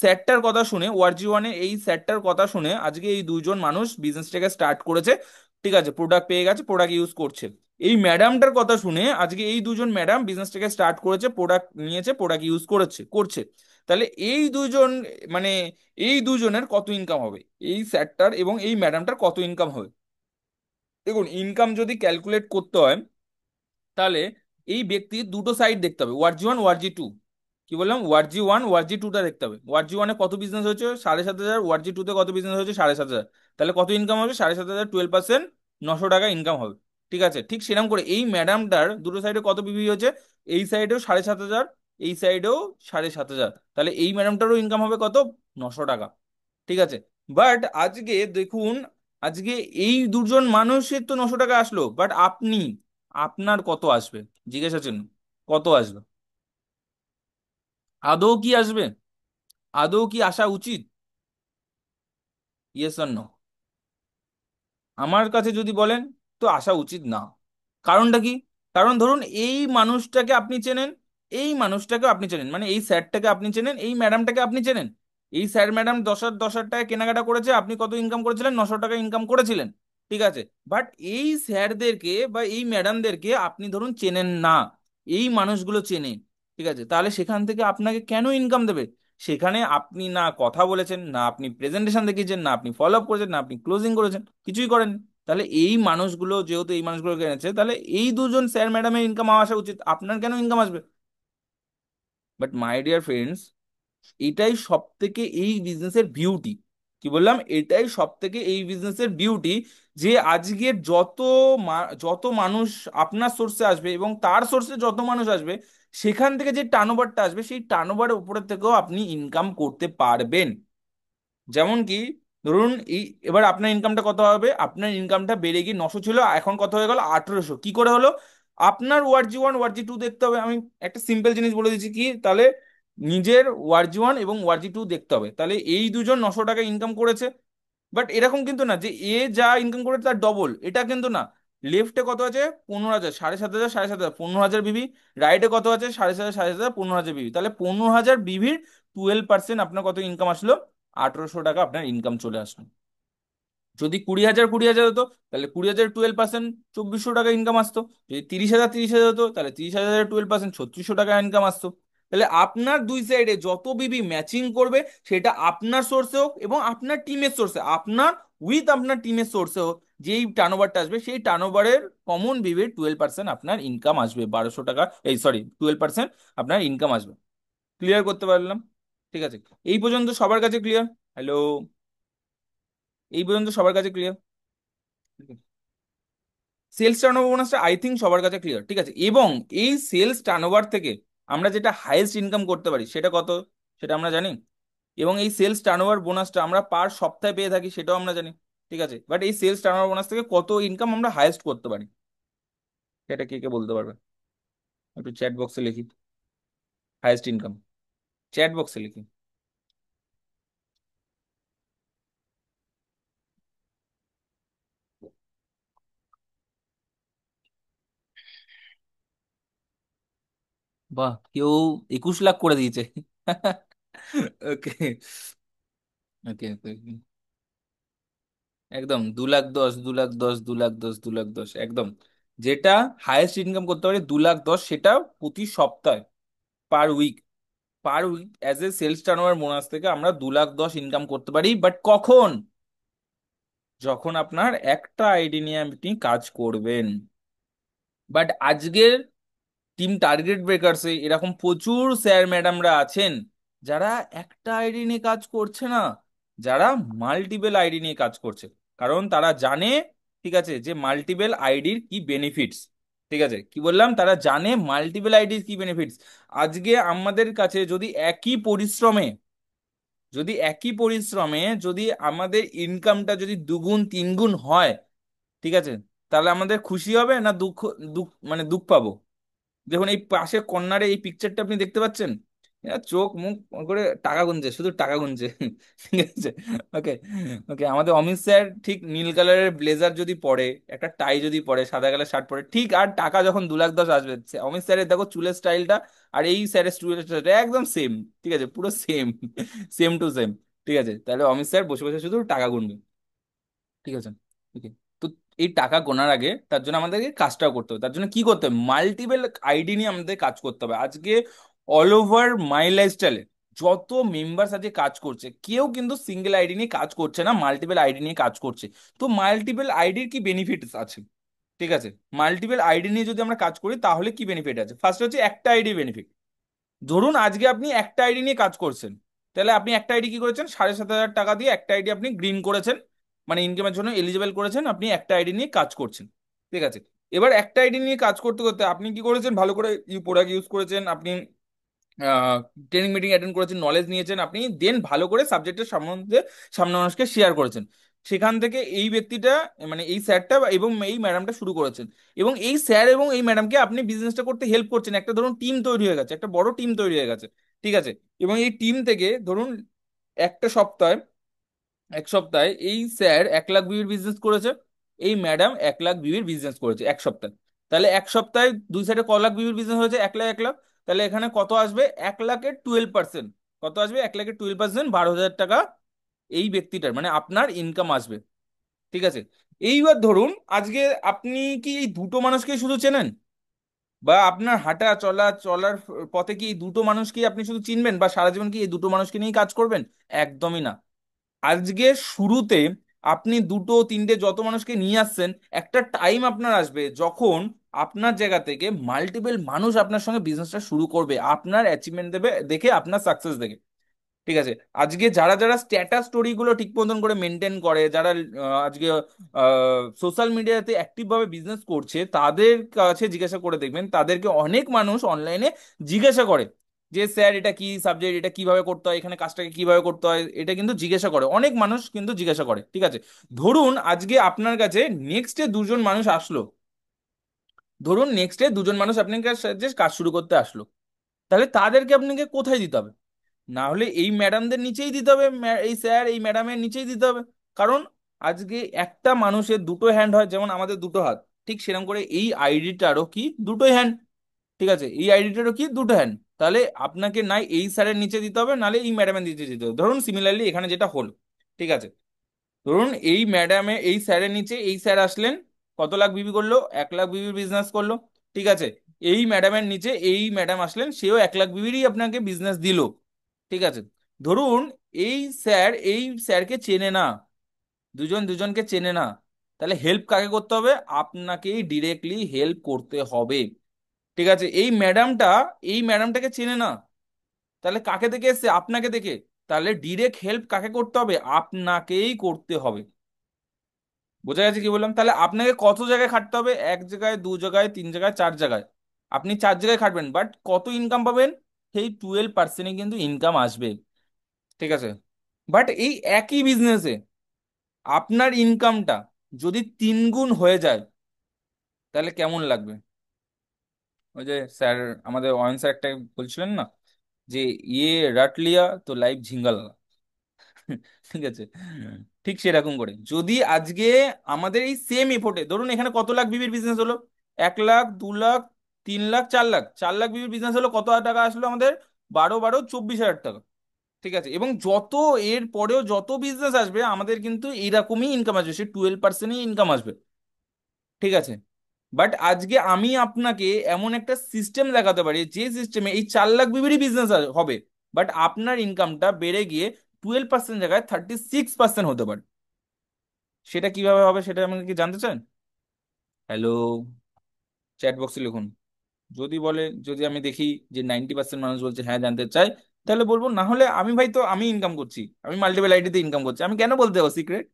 স্যারটার কথা শুনে, ওয়ার্জি 1-এ এই স্যারটার কথা শুনে আজকে এই দুজন মানুষ বিজনেসটাকে স্টার্ট করেছে, ঠিক আছে, প্রোডাক্ট পেয়ে গেছে, প্রোডাক্ট ইউজ করছে। এই ম্যাডামটার কথা শুনে আজকে এই দুজন ম্যাডাম বিজনেসটাকে স্টার্ট করেছে, প্রোডাক্ট নিয়েছে, প্রোডাক্ট ইউজ করছে। তাহলে এই দুজন মানে এই দুজনের কত ইনকাম হবে, এই স্যারটার এবং এই ম্যাডামটার কত ইনকাম হবে? দেখুন, ইনকাম যদি ক্যালকুলেট করতে হয় তাহলে এই ব্যক্তির দুটো সাইড দেখতে হবে, ওয়ার্জি ওয়ান ওয়ার্জি টু। কি বললাম? ওয়ার্জি ওয়ান ওয়ার্জি টুটা দেখতে হবে। ওয়ার্জি ওয়ানে কত বিজনেস হয়েছে 7,500, ওয়ার্জি টুতে কত বিজনেস হয়েছে 7,500। তাহলে কত ইনকাম হবে? 7,500, 12%, 900 টাকা ইনকাম হবে। ঠিক আছে, ঠিক সেরকম করে এই ম্যাডামটার দুটো সাইডে কত বিবি হয়েছে, এই সাইডেও 7,500, এই সাইডেও 7,500, তাহলে এই ম্যাডামটারও ইনকাম হবে কত? 900 টাকা। ঠিক আছে, বাট আজকে দেখুন, আজকে এই দুজন মানুষের তো 900 টাকা আসলো, বাট আপনার কত আসবে? জিজ্ঞাসা চিহ্ন। কত আসবে? আদৌ কি আসবে? আদৌ কি আসা উচিত? Yes or no? আমার কাছে যদি বলেন তো আসা উচিত না। কারণটা কি? কারণ ধরুন এই মানুষটাকে আপনি চেনেন, এই মানুষটাকে আপনি চেনেন, মানে এই স্যারটাকে আপনি চেনেন, এই ম্যাডামটাকে আপনি চেনেন। এই স্যার ম্যাডাম 10,000 10,000 টাকা কেনাকাটা করেছে, আপনি কত ইনকাম করেছিলেন? 900 টাকা ইনকাম করেছিলেন। ঠিক আছে, বাট এই স্যারদেরকে বা এই ম্যাডামদেরকে আপনি ধরুন চেনেন না, এই মানুষগুলো চেনে। ঠিক আছে, তাহলে সেখান থেকে আপনাকে কেন ইনকাম দেবে? সেখানে আপনি না কথা বলেছেন, না আপনি প্রেজেন্টেশন দেখিয়েছেন, না আপনি ফলো আপ করেছেন, না আপনি ক্লোজিং করেছেন, কিছুই করেন। তাহলে এই মানুষগুলো যেহেতু এই মানুষগুলো এনেছে, তাহলে এই দুজন স্যার ম্যাডামের ইনকাম আসা উচিত, আপনার কেন ইনকাম আসবে? বাট মাই ডিয়ার ফ্রেন্ডস, এটাই সব থেকে এই বিজনেসের বিউটি। কি বললাম? এটাই সব থেকে এই বিজনেসের বিউটি, যে আজকের যত মানুষ আপনার সোর্সে আসবে এবং তার সোর্সে যত মানুষ আসবে, সেখান থেকে যে টার্নওভারটা আসবে, সেই টার্নওভারের উপরে থেকেও আপনি ইনকাম করতে পারবেন। যেমন কি, ধরুন এই এবার আপনার ইনকামটা কত হবে? আপনার ইনকামটা বেড়ে গিয়ে 900 ছিল, এখন কত হয়ে গেল? 1,800। কি করে হলো? আপনার ওয়ার্জি ওয়ান ওয়ার্জি টু দেখতে হবে। আমি একটা সিম্পল জিনিস বলে দিচ্ছি, কি তাহলে নিজের ওয়ার্জি ওয়ান এবং ওয়ার্জি টু দেখতে হবে, তাহলে এই দুজন 900 টাকা ইনকাম করেছে। বাট এরকম কিন্তু না যে এ যা ইনকাম করে তার ডবল, এটা কিন্তু না। লেফটে কত আছে? 15,000, 7,500, 7,500, 15,000 বিবি। রাইটে কত আছে? 7,500, 7,500, 15,000 বিবি। তাহলে 15,000 বিবির 12% আপনার কত ইনকাম আসলো? 1,800 টাকা আপনার ইনকাম চলে আসলো। যদি 20,000 20,000 হতো, তাহলে 20,000 12%, 2,400 টাকা ইনকাম আসতো। যদি 30,000 30,000 হতো, তাহলে 30,000 12%, 3,600 টাকা ইনকাম আসতো। তাহলে আপনার দুই সাইডে যত বিবি ম্যাচিং করবে, সেটা আপনার সোর্সে হোক এবং আপনার টিমের সোর্সে, আপনার উইথ আপনার টিমের সোর্সে হোক, যেই টার্নওভারটা আসবে সেই টার্নওভারের কমন বিবির 12% আপনার ইনকাম আসবে, 1,200 টাকা, এই সরি 12% আপনার ইনকাম আসবে। ক্লিয়ার করতে পারলাম? ঠিক আছে, এই পর্যন্ত সবার কাছে ক্লিয়ার? হ্যালো? এই পর্যন্ত সবার কাছে ক্লিয়ার? সেলস টার্নওভার বোনাসটা আই থিঙ্ক সবার কাছে ক্লিয়ার। ঠিক আছে, এবং এই সেলস টার্নওভার থেকে আমরা যেটা হাইয়েস্ট ইনকাম করতে পারি সেটা কত? সেটা আমরা জানি। এবং এই সেলস টার্নওভার বোনাসটা আমরা পার সপ্তাহে পেয়ে থাকি, সেটাও আমরা জানি। ঠিক আছে, বাট এই সেলস টার্নওভার বোনাস থেকে কত ইনকাম আমরা হাইয়েস্ট করতে পারি, সেটা কে কে বলতে পারবে? একটু চ্যাট বক্সে লিখি। হাইয়েস্ট ইনকাম, চ্যাট বক্সে লিখি। বাহ, কেউ 21 লাখ করে দিয়েছে। ওকে, ওকে, একদম 2,10,000, 2,10,000, 2,10,000, 2,10,000, একদম। যেটা হাইয়েস্ট ইনকাম করতে পারে 2,10,000, সেটা প্রতি সপ্তাহে, per week. Per week as a sales turnover bonus থেকে আমরা 2,10,000 ইনকাম করতে পারি, বাট কখন? যখন আপনার একটা আইডি নিয়ে আপনি কাজ করবেন। বাট আজকের টিম টার্গেট ব্রেকার্সে এরকম প্রচুর স্যার ম্যাডামরা আছেন, যারা একটা আইডি নিয়ে কাজ করছে না, যারা মাল্টিপল আইডি নিয়ে কাজ করছে। কারণ তারা জানে, ঠিক আছে, যে মাল্টিপল আইডির কি বেনিফিটস। ঠিক আছে, কি বললাম? তারা জানে মাল্টিপল আইডির কি বেনিফিটস। আজকে আমাদের কাছে যদি যদি আমাদের ইনকামটা যদি দুগুণ তিনগুণ হয়, ঠিক আছে, তাহলে আমাদের খুশি হবে না দুঃখ? মানে দুঃখ পাবো? দেখুন এই পাশে কর্নারে এই পিকচারটা আপনি দেখতে পাচ্ছেন, এরা চোখ মুখ করে টাকা গুনছে, শুধু টাকা গুনছে। ঠিক আছে, ওকে, ওকে। আমাদের অমিত স্যার ঠিক নীল কালারের ব্লেজার যদি পরে, একটা টাই যদি পরে, সাদা কালার শার্ট পরে, ঠিক আর টাকা যখন 2,10,000 আসবে, অমিত স্যারের দেখো চুলের স্টাইলটা আর এই স্যারের চুলের স্টাইলটা একদম সেম। ঠিক আছে, পুরো সেম, সেম টু সেম। ঠিক আছে, তাহলে অমিত স্যার বসে বসে শুধু টাকা গুনবে। ঠিক আছে, ওকে। তো এই টাকা গোনার আগে তার জন্য আমাদেরকে কাজটাও করতে হবে। তার জন্য কি করতে হবে? মাল্টিপল আইডি নিয়ে আমাদের কাজ করতে হবে। আজকে অল ওভার মাই লাইফস্টাইলে যত মেম্বার্স আছে কাজ করছে, কেউ কিন্তু সিঙ্গেল আইডি নিয়ে কাজ করছে না, মাল্টিপল আইডি নিয়ে কাজ করছে। তো মাল্টিপল আইডির কি বেনিফিটস আছে? ঠিক আছে, মাল্টিপল আইডি নিয়ে যদি আমরা কাজ করি তাহলে কি বেনিফিট আছে? ফার্স্ট হচ্ছে একটা আইডি বেনিফিট। ধরুন আজকে আপনি একটা আইডি নিয়ে কাজ করছেন, তাহলে আপনি একটা আইডি কি করেছেন, 7,500 টাকা দিয়ে একটা আইডি আপনি গ্রিন করেছেন, মানে ইনকামের জন্য এলিজিবল করেছেন, আপনি একটা আইডি নিয়ে কাজ করছেন। ঠিক আছে, এবার একটা আইডি নিয়ে কাজ করতে করতে আপনি কি করেছেন, ভালো করে প্রোডাক্ট ইউজ করেছেন, আপনি ট্রেনিং মিটিং অ্যাটেন্ড করেছেন, নলেজ নিয়েছেন, আপনি দেন ভালো করে সাবজেক্টের সম্বন্ধে সামনে মানুষকে শেয়ার করেছেন। সেখান থেকে এই ব্যক্তিটা, মানে এই স্যারটা এবং এই ম্যাডামটা শুরু করেছেন, এবং এই স্যার এবং এই ম্যাডামকে আপনি বিজনেসটা করতে হেল্প করছেন। একটা ধরুন টিম তৈরি হয়ে গেছে, একটা বড় টিম তৈরি হয়ে গেছে। ঠিক আছে, এবং এই টিম থেকে ধরুন একটা সপ্তাহে, এক সপ্তাহে এই স্যার 1,00,000 বিজনেস করেছে, এই ম্যাডাম 1,00,000 বিজনেস করেছে এক সপ্তাহে। তাহলে এক সপ্তাহে দুই সাইডে ক লাখ বিজনেস হয়েছে, 1,00,000 1,00,000। তাহলে এখানে কত আসবে, 1,00,000-12%। কত আসবে, 1,00,000-12%, 12,000 টাকা এই ব্যক্তিটার মানে আপনার ইনকাম আসবে। ঠিক আছে, এইবার ধরুন আজকে আপনি কি এই দুটো মানুষকে শুধু চেনেন, বা আপনার হাঁটা চলার পথে কি এই দুটো মানুষকে আপনি শুধু চিনবেন, বা সারা জীবন কি এই দুটো মানুষকে নিয়ে কাজ করবেন? একদমই না। আজকে শুরুতে আপনি দুটো তিনটে যত মানুষকে নিয়ে আসছেন, একটা টাইম আপনার আসবে যখন আপনার জায়গা থেকে মাল্টিপল মানুষ আপনার সঙ্গে বিজনেসটা শুরু করবে, আপনার অ্যাচিভমেন্ট দেবে দেখে, আপনার সাকসেস দেখে। ঠিক আছে, আজকে যারা যারা স্ট্যাটাস স্টোরি গুলো ঠিক মতন করে মেনটেন করে, যারা আজকে সোশ্যাল মিডিয়াতে অ্যাক্টিভ ভাবে বিজনেস করছে, তাদের কাছে জিজ্ঞাসা করে দেখবেন, তাদেরকে অনেক মানুষ অনলাইনে জিজ্ঞাসা করে যে স্যার এটা কি সাবজেক্ট, এটা কিভাবে করতে হয়, এখানে কাজটাকে কিভাবে করতে হয়, এটা কিন্তু জিজ্ঞাসা করে, অনেক মানুষ কিন্তু জিজ্ঞাসা করে। ঠিক আছে, ধরুন আজকে আপনার কাছে নেক্সটে দুজন মানুষ আসলো, ধরুন নেক্সটে দুজন মানুষ আপনার কাছে কাজ শুরু করতে আসলো, তাহলে তাদেরকে আপনাকে কোথায় দিতে হবে? না হলে এই ম্যাডামদের নিচেই দিতে হবে, এই স্যার এই ম্যাডামের নিচেই দিতে হবে। কারণ আজকে একটা মানুষের দুটো হ্যান্ড হয়, যেমন আমাদের দুটো হাত, ঠিক সেরকম করে এই আইডিটারও কি দুটোই হ্যান্ড। ঠিক আছে, এই আইডিটারও কি দুটো হ্যান্ড। তাহলে আপনাকে নাই এই স্যারের নিচে দিতে হবে, নাহলে এই ম্যাডামের নিচে দিতে হবে। ধরুন সিমিলারলি এখানে যেটা হলো, ঠিক আছে, ধরুন এই ম্যাডামে এই স্যারের নিচে এই স্যার আসলেন, কত লাখ বিবি করলো, 1,00,000 বিবির বিজনেস করলো। ঠিক আছে, এই ম্যাডামের নিচে এই ম্যাডাম আসলেন, সেও 1,00,000 বিবিরই আপনাকে বিজনেস দিল। ঠিক আছে, ধরুন এই স্যার এই স্যারকে চেনে না, দুজন দুজনকে চেনে না, তাহলে হেল্প কাকে করতে হবে? আপনাকেই ডিরেক্টলি হেল্প করতে হবে। ঠিক আছে, এই ম্যাডামটাকে চেনে না, তাহলে কাকে দেখে এসছে? আপনাকে দেখে। তাহলে ডিরেক্ট হেল্প কাকে করতে হবে? আপনাকেই করতে হবে। বোঝা গেছে কি বললাম? তাহলে আপনাকে কত জায়গায় খাটতে হবে? এক জায়গায়, দু জায়গায়, তিন জায়গায়, চার জায়গায়। আপনি চার জায়গায় খাটবেন, বাট কত ইনকাম পাবেন? সেই 12%-ই কিন্তু ইনকাম আসবে। ঠিক আছে, বাট এই একই বিজনেসে আপনার ইনকামটা যদি 3 গুণ হয়ে যায়, তাহলে কেমন লাগবে? ওই যে স্যার, আমাদের অয়ন স্যার একটা বলছিলেন না, যে ইয়ে রাট লিয়া তো লাইফ ঝিঙ্গালা। ঠিক আছে, ঠিক সেরকম করে যদি আজকে আমাদের এই সেম এফোর্টে, ধরুন এখানে কত লাখ বিবির বিজনেস হলো, 1,00,000, 2,00,000, 3,00,000, 4,00,000, 4,00,000 বিবির বিজনেস হলো, কত টাকা আসলো আমাদের? 12 12 24,000 টাকা। ঠিক আছে, এবং যত এর পরেও যত বিজনেস আসবে আমাদের কিন্তু এইরকমই ইনকাম আসবে, সে 12%-ই ইনকাম আসবে। ঠিক আছে, বাট আজকে আমি আপনাকে এমন একটা সিস্টেম দেখাতে পারি, যে সিস্টেমে এই 4,00,000 বিবিরই বিজনেস হবে, বাট আপনার ইনকামটা বেড়ে গিয়ে 12% জায়গায় 36% হতে পারে। সেটা কিভাবে হবে, সেটা আমাকে কি জানতে চান? হ্যালো, চ্যাট বক্সে লিখুন। যদি বলে, যদি আমি দেখি যে 90% মানুষ বলছে হ্যাঁ জানতে চাই, তাহলে বলবো, না হলে আমি ভাই তো আমি ইনকাম করছি, আমি মাল্টিপল আইডিতে ইনকাম করছি, আমি কেন বলতে যাবো সিক্রেট?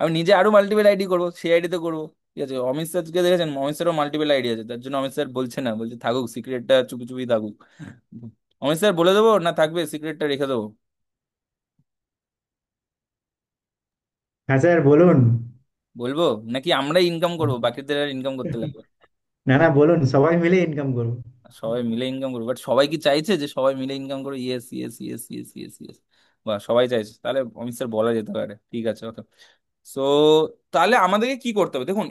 আমি নিজে আরো মাল্টিপল আইডি করবো, সেই আইডিতে করবো। ঠিক আছে, অমিত স্যারকে দেখেছেন, অমিত স্যারও মাল্টিপল আইডি আছে, তার জন্য অমিত স্যার বলছে না, বলছে থাকুক সিক্রেটটা, চুপি চুপি থাকুক। অমিত স্যার বলে দেবো না, থাকবে সিক্রেটটা রেখে দেবো? হ্যাঁ স্যার বলুন। বলবো নাকি আমরা ইনকাম করবো, বাকিদের আর ইনকাম করতে লাগবে? না না, বলুন, সবাই মিলে ইনকাম করবো। সবাই মিলে ইনকাম করবো, বাট সবাই কি চাইছে যে সবাই মিলে ইনকাম করো? Yes, yes, yes, yes, yes, yes. বা সবাই চাইছে, তাহলে অমিত স্যার বলা যেতে পারে, ঠিক আছে, ওকে। সো তাহলে আমাদেরকে কি করতে হবে, দেখুন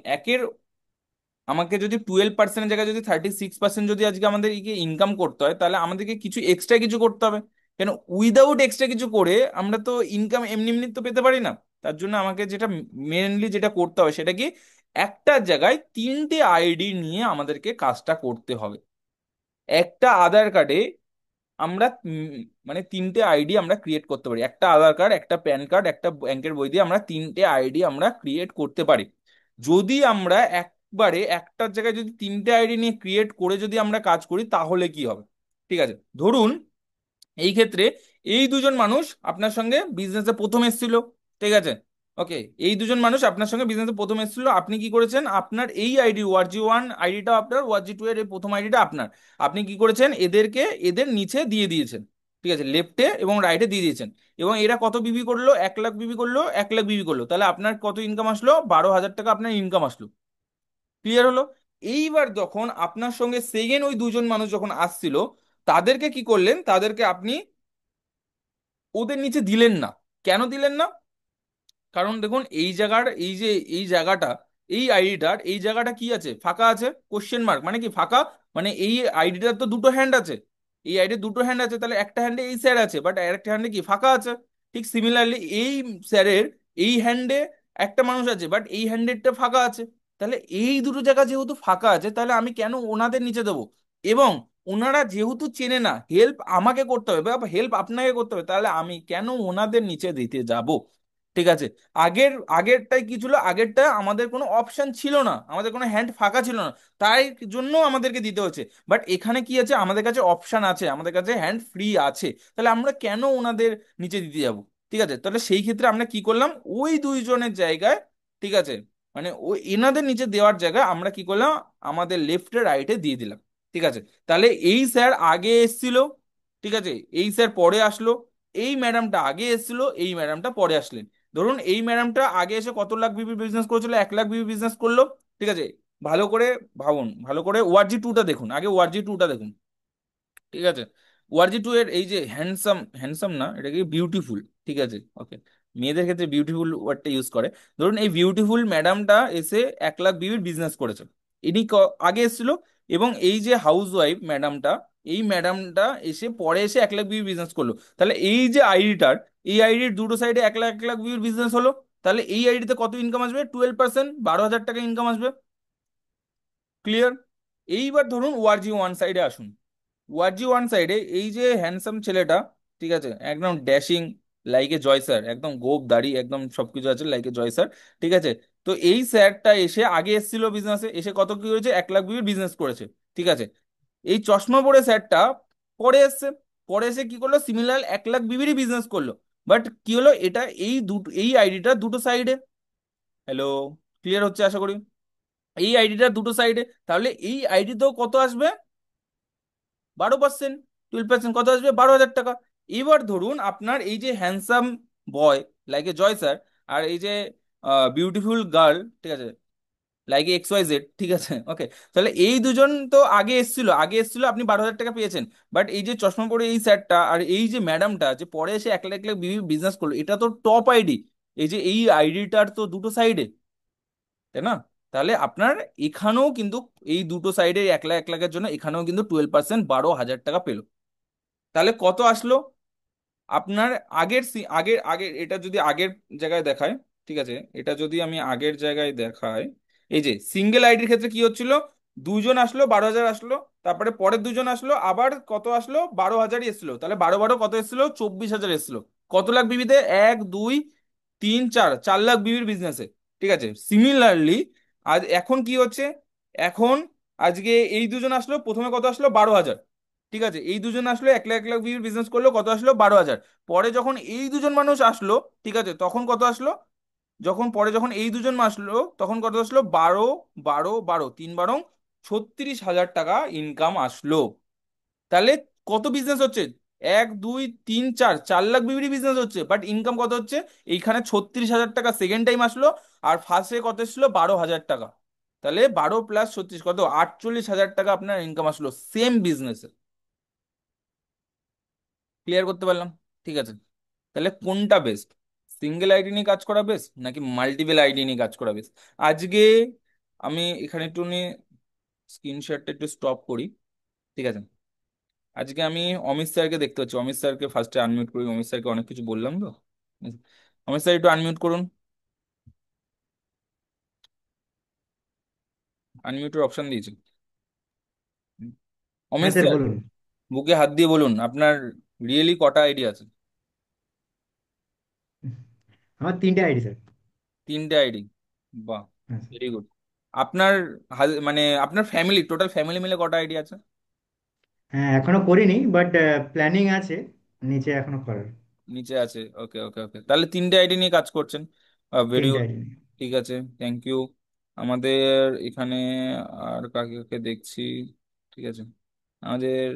আমাকে যদি 12%-এর জায়গায় যদি 36% যদি আজকে আমাদেরকে ইনকাম করতে হয়, তাহলে আমাদেরকে কিছু এক্সট্রা কিছু করতে হবে। কেন, উইদাউট এক্সট্রা কিছু করে আমরা তো ইনকাম এমনি এমনি তো পেতে পারি না। তার জন্য আমাকে যেটা মেনলি যেটা করতে হবে, সেটা কি, একটা জায়গায় 3টে আইডি নিয়ে আমাদেরকে কাজটা করতে হবে। একটা আধার কার্ডে আমরা মানে তিনটে আইডি আমরা ক্রিয়েট করতে পারি, একটা আধার কার্ড, একটা প্যান কার্ড, একটা ব্যাংকের বই দিয়ে আমরা তিনটে আইডি আমরা ক্রিয়েট করতে পারি। যদি আমরা একবারে একটার জায়গায় যদি তিনটে আইডি নিয়ে ক্রিয়েট করে যদি আমরা কাজ করি তাহলে কি হবে? ঠিক আছে, ধরুন এই ক্ষেত্রে এই দুজন মানুষ আপনার সঙ্গে বিজনেসে প্রথম এসেছিল, ঠিক আছে, ওকে, এই দুজন মানুষ আপনার সঙ্গে বিজনেসে প্রথম এসেছিল, আপনি কি করেছেন, আপনার এই আইডি ওয়ার্জি 1 আইডিটা আপনার, ওয়ার্জি 2 এর এই প্রথম আইডিটা আপনার, আপনি কি করেছেন এদেরকে এদের নিচে দিয়ে দিয়েছেন, ঠিক আছে, লেফটে এবং রাইটে দিয়ে দিয়েছেন। এবং এরা কত বিবি করলো, 1 লাখ বিবি করলো, 1 লাখ বিবি করলো, তাহলে আপনার কত ইনকাম আসলো, 12,000 টাকা আপনার ইনকাম আসলো। ক্লিয়ার হলো? এইবার যখন আপনার সঙ্গে সেকেন্ড ওই দুজন মানুষ যখন আসছিল, তাদেরকে কি করলেন, তাদেরকে আপনি ওদের নিচে দিলেন না। কেন দিলেন না? কারণ দেখুন এই জায়গার এই যে এই জায়গাটা, এই আইডিটার এই জায়গাটা কি আছে, ফাঁকা আছে, কোশ্চেন মার্ক মানে কি ফাঁকা, মানে এই আইডিটার তো দুটো হ্যান্ড আছে, এই আইডির দুটো হ্যান্ড আছে, তাহলে একটা হ্যান্ডে এই স্যার আছে বাট আরেকটা হ্যান্ডে কি ফাঁকা আছে। ঠিক সিমিলারলি এই স্যারের এই হ্যান্ডে একটা মানুষ আছে বাট এই হ্যান্ডেরটা ফাঁকা আছে, তাহলে এই দুটো জায়গা যেহেতু ফাঁকা আছে তাহলে আমি কেন ওনাদের নিচে দেবো? এবং ওনারা যেহেতু চেনে না, হেল্প আমাকে করতে হবে বা হেল্প আপনাকে করতে হবে, তাহলে আমি কেন ওনাদের নিচে দিতে যাব? ঠিক আছে, আগেরটাই কি ছিল, আগেরটা আমাদের কোনো অপশন ছিল না, আমাদের কোনো হ্যান্ড ফাঁকা ছিল না, তাই জন্য আমাদেরকে দিতে হচ্ছে। বাট এখানে কি আছে, আমাদের কাছে অপশন আছে, আমাদের কাছে হ্যান্ড ফ্রি আছে, তাহলে আমরা কেন ওনাদের নিচে দিতে যাব? ঠিক আছে, তাহলে সেই ক্ষেত্রে আমরা কি করলাম, ওই দুইজনের জায়গায়, ঠিক আছে, মানে ওই এনাদের নিচে দেওয়ার জায়গায় আমরা কি করলাম, আমাদের লেফটে রাইটে দিয়ে দিলাম। ঠিক আছে, তাহলে এই স্যার আগে এসছিল, ঠিক আছে, এই স্যার পরে আসলো, এই ম্যাডামটা আগে এসেছিল, এই ম্যাডামটা পরে আসলেন। ধরুন এই ম্যাডামটা আগে এসে কত লাখ বিবি বিজনেস করেছিল, 1 লাখ বিবি বিজনেস করলো, ঠিক আছে। ভালো করে ভাবুন, ভালো করে ওয়ার্জি 2টা দেখুন, আগে ওয়ার্জি 2টা দেখুন, ঠিক আছে। ওয়ার্জি 2 এর এই যে হ্যান্ডসাম, হ্যান্ডসাম না, এটা কি বিউটিফুল, ঠিক আছে, ওকে, মেয়েদের ক্ষেত্রে বিউটিফুল ওয়ার্ডটা ইউজ করে। ধরুন এই বিউটিফুল ম্যাডামটা এসে 1 লাখ বিবির বিজনেস করেছে, ইনি আগে এসেছিল। এবং এই যে হাউস ওয়াইফ ম্যাডামটা, এই ম্যাডামটা এসে পরে এসে 1 লাখ বিবি বিজনেস করলো, তাহলে এই যে আইডিটার, এই আইডির দুটো সাইডে 1 লাখ 1 লাখ বিবির বিজনেস হলো, তাহলে এই আইডিতে কত ইনকাম আসবে, 12%, 12,000 টাকা ইনকাম আসবে। ক্লিয়ার? এইবার ধরুন ওয়ার্জি 1 সাইডে আসুন। ওয়ার্জি 1 সাইডে এই যে হ্যান্ডসাম ছেলেটা, ঠিক আছে, একদম ড্যাশিং, লাইকে জয় স্যার, একদম গোপ দাড়ি একদম সবকিছু আছে লাইকে জয় স্যার, ঠিক আছে। তো এই স্যারটা এসে আগে এসেছিল বিজনেসে, এসে কত কি হয়েছে, 1 লাখ বিবির বিজনেস করেছে, ঠিক আছে। এই চশমা পরে স্যারটা পরে এসছে, পরে এসে কি করলো, সিমিলার 1 লাখ বিবিরই বিজনেস করলো। বাট কি হলো, এটা এই দুটো, এই আইডিটা দুটো সাইডে, হ্যালো, ক্লিয়ার হচ্ছে আশা করি, এই আইডিটা দুটো সাইডে, তাহলে এই আইডিতেও কত আসবে, 12%, 12% কত আসবে, 12,000 টাকা। এবার ধরুন আপনার এই যে handsome boy like a Joy sir, আর এই যে বিউটিফুল গার্ল, ঠিক আছে, লাইক XYZ, ঠিক আছে, ওকে, তাহলে এই দুজন তো আগে এসেছিল, আগে এসেছিল, আপনি 12,000 টাকা পেয়েছেন। বাট এই যে চশমা পরে এই স্যারটা আর এই যে ম্যাডামটা যে পরে এসে 1 লাখ 1 লাখ বিজনেস করলো, এটা তো টপ আইডি, এই যে এই আইডিটার তো দুটো সাইডে, তাই না? তাহলে আপনার এখানেও কিন্তু এই দুটো সাইডে 1 লাখ 1 লাখের জন্য এখানেও কিন্তু 12%, 12,000 টাকা পেলো। তাহলে কত আসলো আপনার, আগের আগের আগের এটা যদি আগের জায়গায় দেখায়, ঠিক আছে, এটা যদি আমি আগের জায়গায় দেখাই, এই যে সিঙ্গেল আইডির ক্ষেত্রে কি হচ্ছিল, দুজন আসলো, 12,000 আসলো, তারপরে পরের দুজন আসলো, আবার কত আসলো, 12,000ই এসেছিল, তাহলে 12 12 কত এসেছিল, 24,000 এসেছিল। কত লাখ বিবিতে, 1 2 3 4, 4 লাখ বিবির বিজনেসে, ঠিক আছে। সিমিলারলি আজ এখন কি হচ্ছে, এখন আজকে এই দুজন আসলো, প্রথমে কত আসলো, 12,000, ঠিক আছে, এই দুজন আসলো 1 লাখ 1 লাখ বিবির বিজনেস করলো, কত আসলো, 12,000। পরে যখন এই দুজন মানুষ আসলো, ঠিক আছে, তখন কত আসলো, যখন পরে যখন এই দুজন আসলো তখন কত আসলো, 12 12 12, 3 12 36,000 টাকা ইনকাম আসলো। তাহলে কত বিজনেস হচ্ছে, 1 2 3 4, 4 লাখ বিবিরই বিজনেস হচ্ছে, বাট ইনকাম কত হচ্ছে, এইখানে 36,000 টাকা সেকেন্ড টাইম আসলো, আর ফার্স্টে কত এসেছিল, 12,000 টাকা। তাহলে 12 + 36 কত, 48,000 টাকা আপনার ইনকাম আসলো সেম বিজনেসে। ক্লিয়ার করতে পারলাম? ঠিক আছে, তাহলে কোনটা বেস্ট, সিঙ্গেল আইডি নিয়ে কাজ করা বেস্ট নাকি মাল্টিপল আইডি নিয়ে কাজ করা বেস্ট? আজকে আমি এখানে একটু নিয়ে স্ক্রিনশটটা একটু স্টপ করি, ঠিক আছে। আজকে আমি অমিত স্যারকে দেখতে পাচ্ছি, অমিত স্যারকে ফার্স্টে আনমিউট করি, অমিত স্যারকে অনেক কিছু বললাম তো। অমিত স্যার একটু আনমিউট করুন, আনমিউটের অপশন দিয়েছে। হ্যাঁ অমিত স্যার স্যার, বলুন। বুকে হাত দিয়ে বলুন আপনার রিয়েলি কটা আইডি আছে। আমার 3টে আইডি স্যার। তিনটে আইডি। বাহ, হ্যাঁ স্যার। Very good. আপনার মানে আপনার ফ্যামিলি, টোটাল ফ্যামিলি মিলে কটা আইডি আছে? হ্যাঁ এখনো করিনি, বাট প্ল্যানিং আছে নিচে এখনো করার। নিচে আছে, ওকে ওকে ওকে, তাহলে তিনটে আইডি নিয়ে কাজ করছেন। ভেরি 3টে গুড। আইডি। ঠিক আছে, থ্যাংক ইউ। আমাদের এখানে আর কাকে কাকে দেখছি, ঠিক আছে। আমাদের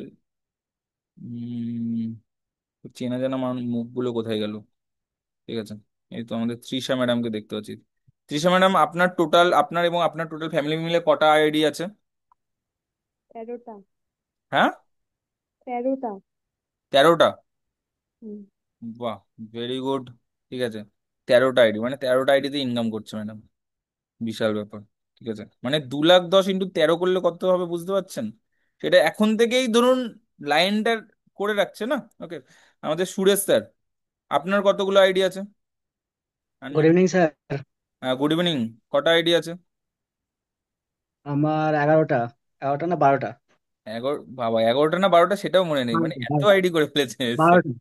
চেনা জানা মুখগুলো কোথায় গেল? ঠিক আছে, এই তো আমাদের তৃষা ম্যাডামকে দেখতে পাচ্ছি। তৃষা ম্যাডাম, আপনার টোটাল, আপনার এবং আপনার টোটাল ফ্যামিলি মিলে কটা আইডি আছে? 13টা। হ্যাঁ, 13টা। 13টা। হুম। বাহ, ভেরি গুড। ঠিক আছে, 13টা আইডি, মানে 13টা আইডিতে ইনকাম করছে ম্যাডাম। বিশাল ব্যাপার। ঠিক আছে, মানে 2,10,000 ইন্টু 13 করলে কত হবে বুঝতে পারছেন? সেটা এখন থেকেই ধরুন লাইনটা করে রাখছে না। ওকে, আমাদের সুরেশ স্যার, আপনার কতগুলো আইডি আছে? Good evening sir. Good evening. কটা আইডি আছে? আমার 11টা। 11টা না 12টা? 11, বাবা 11টা না 12টা সেটাও মনে নেই, মানে 12টা এত 12টা। আইডি করে ফেলেছে। 12টা।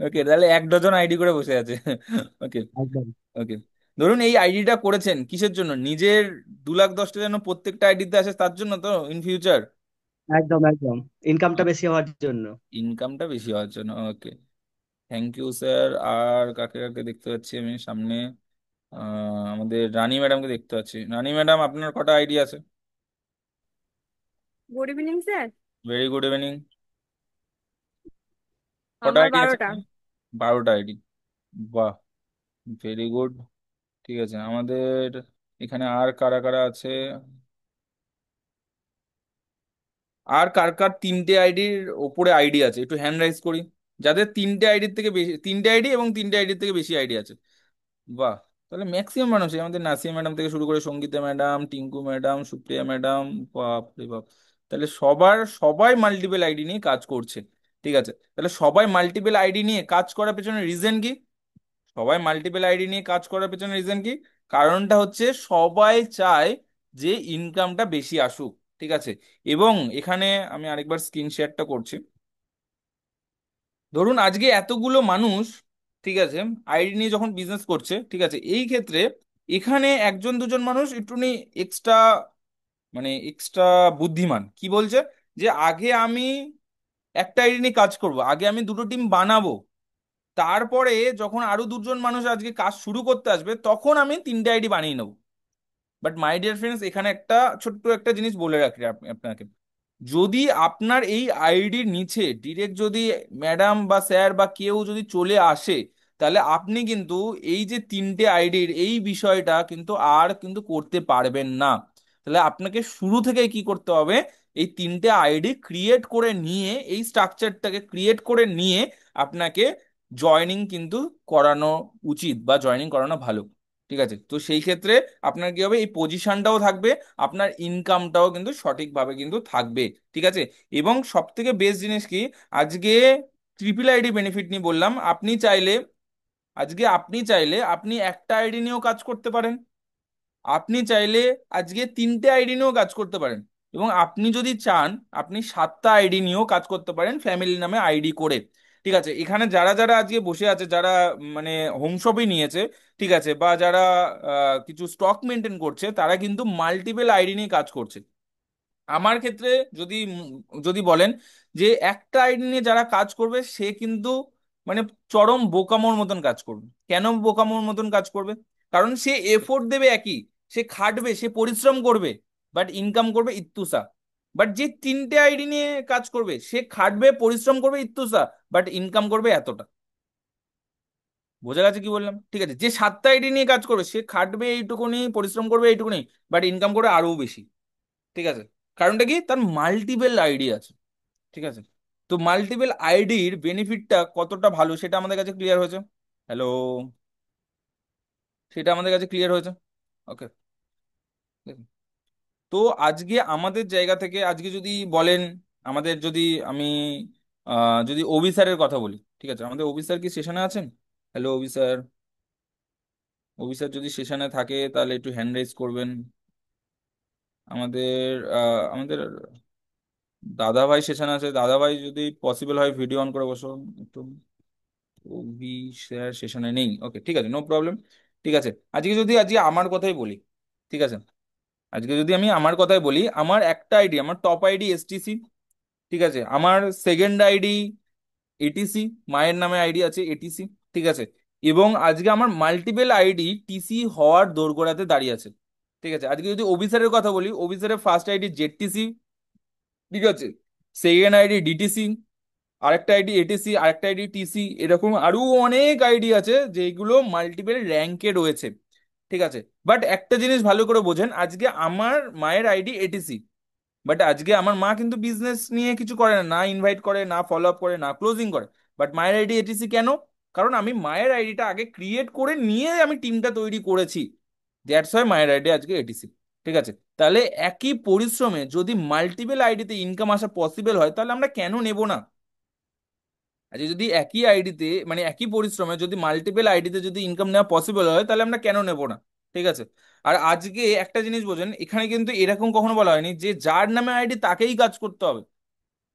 ওকে, তাহলে 1 ডজন আইডি করে বসে আছে। ওকে একদম। ওকে। ধরুন এই আইডিটা করেছেন কিসের জন্য? নিজের 2,10,000 যেন প্রত্যেকটা আইডিতে আসে তার জন্য তো, ইন ফিউচার একদম একদম। ইনকামটা বেশি হওয়ার জন্য। ইনকামটা বেশি হওয়ার জন্য। ওকে, থ্যাংক ইউ স্যার। আর কাকে কাকে দেখতে পাচ্ছি আমি সামনে? আমাদের রানী ম্যাডামকে দেখতে পাচ্ছি। রানী ম্যাডাম, আপনার কটা আইডি আছে? Good evening sir. Very good evening. কটা আমার আইডি আছে 12টা। আপনার? 12টা আইডি। বাহ, ভেরি গুড। ঠিক আছে, আমাদের এখানে আর কারা কারা আছে? আর কার কার তিনটে আইডির ওপরে আইডি আছে একটু হ্যান্ড রাইজ করি। যাদের তিনটে আইডির থেকে বেশি, তিনটে আইডি এবং তিনটে আইডির থেকে বেশি আইডি আছে। বাহ, তাহলে ম্যাক্সিমাম মানুষই, আমাদের নাসিয়া ম্যাডাম থেকে শুরু করে Sangeeta madam, Tinku madam, Supriya madam, বাপ রে বাপ। তাহলে সবাই মাল্টিপল আইডি নিয়ে কাজ করছে। ঠিক আছে, তাহলে সবাই মাল্টিপল আইডি নিয়ে কাজ করার পেছনে রিজন কি? সবাই মাল্টিপল আইডি নিয়ে কাজ করার পেছনে রিজন কি? কারণটা হচ্ছে সবাই চায় যে ইনকামটা বেশি আসুক। ঠিক আছে, এবং এখানে আমি আরেকবার স্ক্রিন শেয়ারটা করছি। ধরুন আজকে এতগুলো মানুষ, ঠিক আছে, আইডি নিয়ে যখন বিজনেস করছে, ঠিক আছে, এই ক্ষেত্রে এখানে একজন দুজন মানুষ একটুখানি এক্সট্রা, মানে এক্সট্রা বুদ্ধিমান, কি বলছে, যে আগে আমি একটা আইডি নিয়ে কাজ করব, আগে আমি দুটো টিম বানাবো, তারপরে যখন আরো দুজন মানুষ আজকে কাজ শুরু করতে আসবে তখন আমি তিনটে আইডি বানিয়ে নেবো। বাট মাই ডিয়ার ফ্রেন্ডস, এখানে একটা ছোট্ট একটা জিনিস বলে রাখি আপনাকে। যদি আপনার এই আইডির নিচে ডিরেক্ট যদি ম্যাডাম বা স্যার বা কেউ যদি চলে আসে, তাহলে আপনি কিন্তু এই যে তিনটে আইডির এই বিষয়টা কিন্তু আর কিন্তু করতে পারবেন না। তাহলে আপনাকে শুরু থেকে কি করতে হবে? এই তিনটে আইডি ক্রিয়েট করে নিয়ে, এই স্ট্রাকচারটাকে ক্রিয়েট করে নিয়ে আপনাকে জয়নিং কিন্তু করানো উচিত, বা জয়নিং করানো ভালো। ঠিক আছে, তো সেই ক্ষেত্রে আপনার কি হবে, এই পজিশনটাও থাকবে, আপনার ইনকামটাও কিন্তু সঠিকভাবে কিন্তু থাকবে। ঠিক আছে, এবং সব থেকে বেস্ট জিনিস কি, আজকে ট্রিপল আইডি বেনিফিট নিয়ে বললাম, আপনি চাইলে আপনি একটা আইডি নিয়েও কাজ করতে পারেন, আপনি চাইলে আজকে তিনটে আইডি নিয়েও কাজ করতে পারেন, এবং আপনি যদি চান আপনি 7টা আইডি নিয়েও কাজ করতে পারেন ফ্যামিলি নামে আইডি করে। ঠিক আছে, এখানে যারা যারা আজকে বসে আছে, যারা মানে হোম শপই নিয়েছে, ঠিক আছে, বা যারা কিছু স্টক মেনটেন করছে, তারা কিন্তু মাল্টিপল আইডি নিয়ে কাজ করছে। আমার ক্ষেত্রে যদি যদি বলেন যে একটা আইডি নিয়ে যারা কাজ করবে সে কিন্তু মানে চরম বোকামোর মতন কাজ করবে। কেন বোকামোর মতন কাজ করবে? কারণ সে এফোর্ট দেবে একই, সে খাটবে, সে পরিশ্রম করবে, বাট ইনকাম করবে ইত্তুসা। বাট যে তিনটে আইডি নিয়ে কাজ করবে সে খাটবে, পরিশ্রম করবে ইত্তুসা, বাট ইনকাম করবে এতটা। বোঝা গেছে কি বললাম? ঠিক আছে, যে 7টা আইডি নিয়ে কাজ করবে সে খাটবে এইটুকুনি, পরিশ্রম করবে এইটুকুনি, বাট ইনকাম করবে আরো বেশি। ঠিক আছে, কারণটা কি, তার মাল্টিপল আইডি আছে। ঠিক আছে, তো মাল্টিপল আইডির বেনিফিটটা কতটা ভালো সেটা আমাদের কাছে ক্লিয়ার হয়েছে। হ্যালো, সেটা আমাদের কাছে ক্লিয়ার হয়েছে। ওকে, তো আজকে আমাদের জায়গা থেকে আজকে যদি বলেন, আমাদের যদি আমি যদি অভি স্যারের কথা বলি, ঠিক আছে, আমাদের অভি স্যার কি সেশনে আছেন? হ্যালো অভি স্যার, অভি স্যার যদি সেশনে থাকে তাহলে একটু হ্যান্ড রাইজ করবেন। আমাদের দাদা ভাই সেশন আছে, দাদা ভাই যদি পসিবল হয় ভিডিও অন করে বসো একটু। অভি স্যার সেশনে নেই, ওকে ঠিক আছে, নো প্রবলেম। ঠিক আছে, আজকে আমার কথাই বলি, ঠিক আছে, আজকে যদি আমি আমার কথাই বলি, আমার একটা আইডি, আমার টপ আইডি এসটিসি, ঠিক আছে, আমার সেকেন্ড আইডি এটিসি, মায়ের নামে আইডি আছে এটিসি, ঠিক আছে, এবং আজকে আমার মাল্টিপল আইডি টিসি হওয়ার দোরগোড়াতে দাঁড়িয়ে আছে, ঠিক আছে। আজকে যদি অফিসারের কথা বলি, অফিসারের ফার্স্ট আইডি জেডটিসি, ঠিক আছে, সেকেন্ড আইডি ডিটিসি, আরেকটা আইডি এটিসি, আরেকটা আইডি টিসি, এরকম আরো অনেক আইডি আছে যেগুলো মাল্টিপল র্যাঙ্কে রয়েছে, ঠিক আছে। বাট একটা জিনিস ভালো করে বোঝেন, আজকে আমার মায়ের আইডি এটিসি, বাট আজকে আমার মা কিন্তু বিজনেস নিয়ে কিছু করে না, না ইনভাইট করে, না ফলো আপ করে, না ক্লোজিং করে। বাট মায়ের আইডি এটিসি কেন? কারণ আমি মায়ের আইডিটা আগে ক্রিয়েট করে নিয়ে আমি টিমটা তৈরি করেছি, দ্যাটস ওয়াই মায়ের আইডি আজকে এটিসি, ঠিক আছে। তাহলে একই পরিশ্রমে যদি মাল্টিপল আইডিতে ইনকাম আসা পসিবল হয়, তাহলে আমরা কেন নেব না? আচ্ছা, যদি একই আইডিতে মানে একই পরিশ্রমে যদি মাল্টিপল আইডিতে যদি ইনকাম নেওয়া পসিবল হয়, তাহলে আমরা কেন নেব না? ঠিক আছে। আর আজকে একটা জিনিস বোঝেন, এখানে কিন্তু এরকম কখনো বলা হয়নি যে যার নামে আইডি তাকেই কাজ করতে হবে।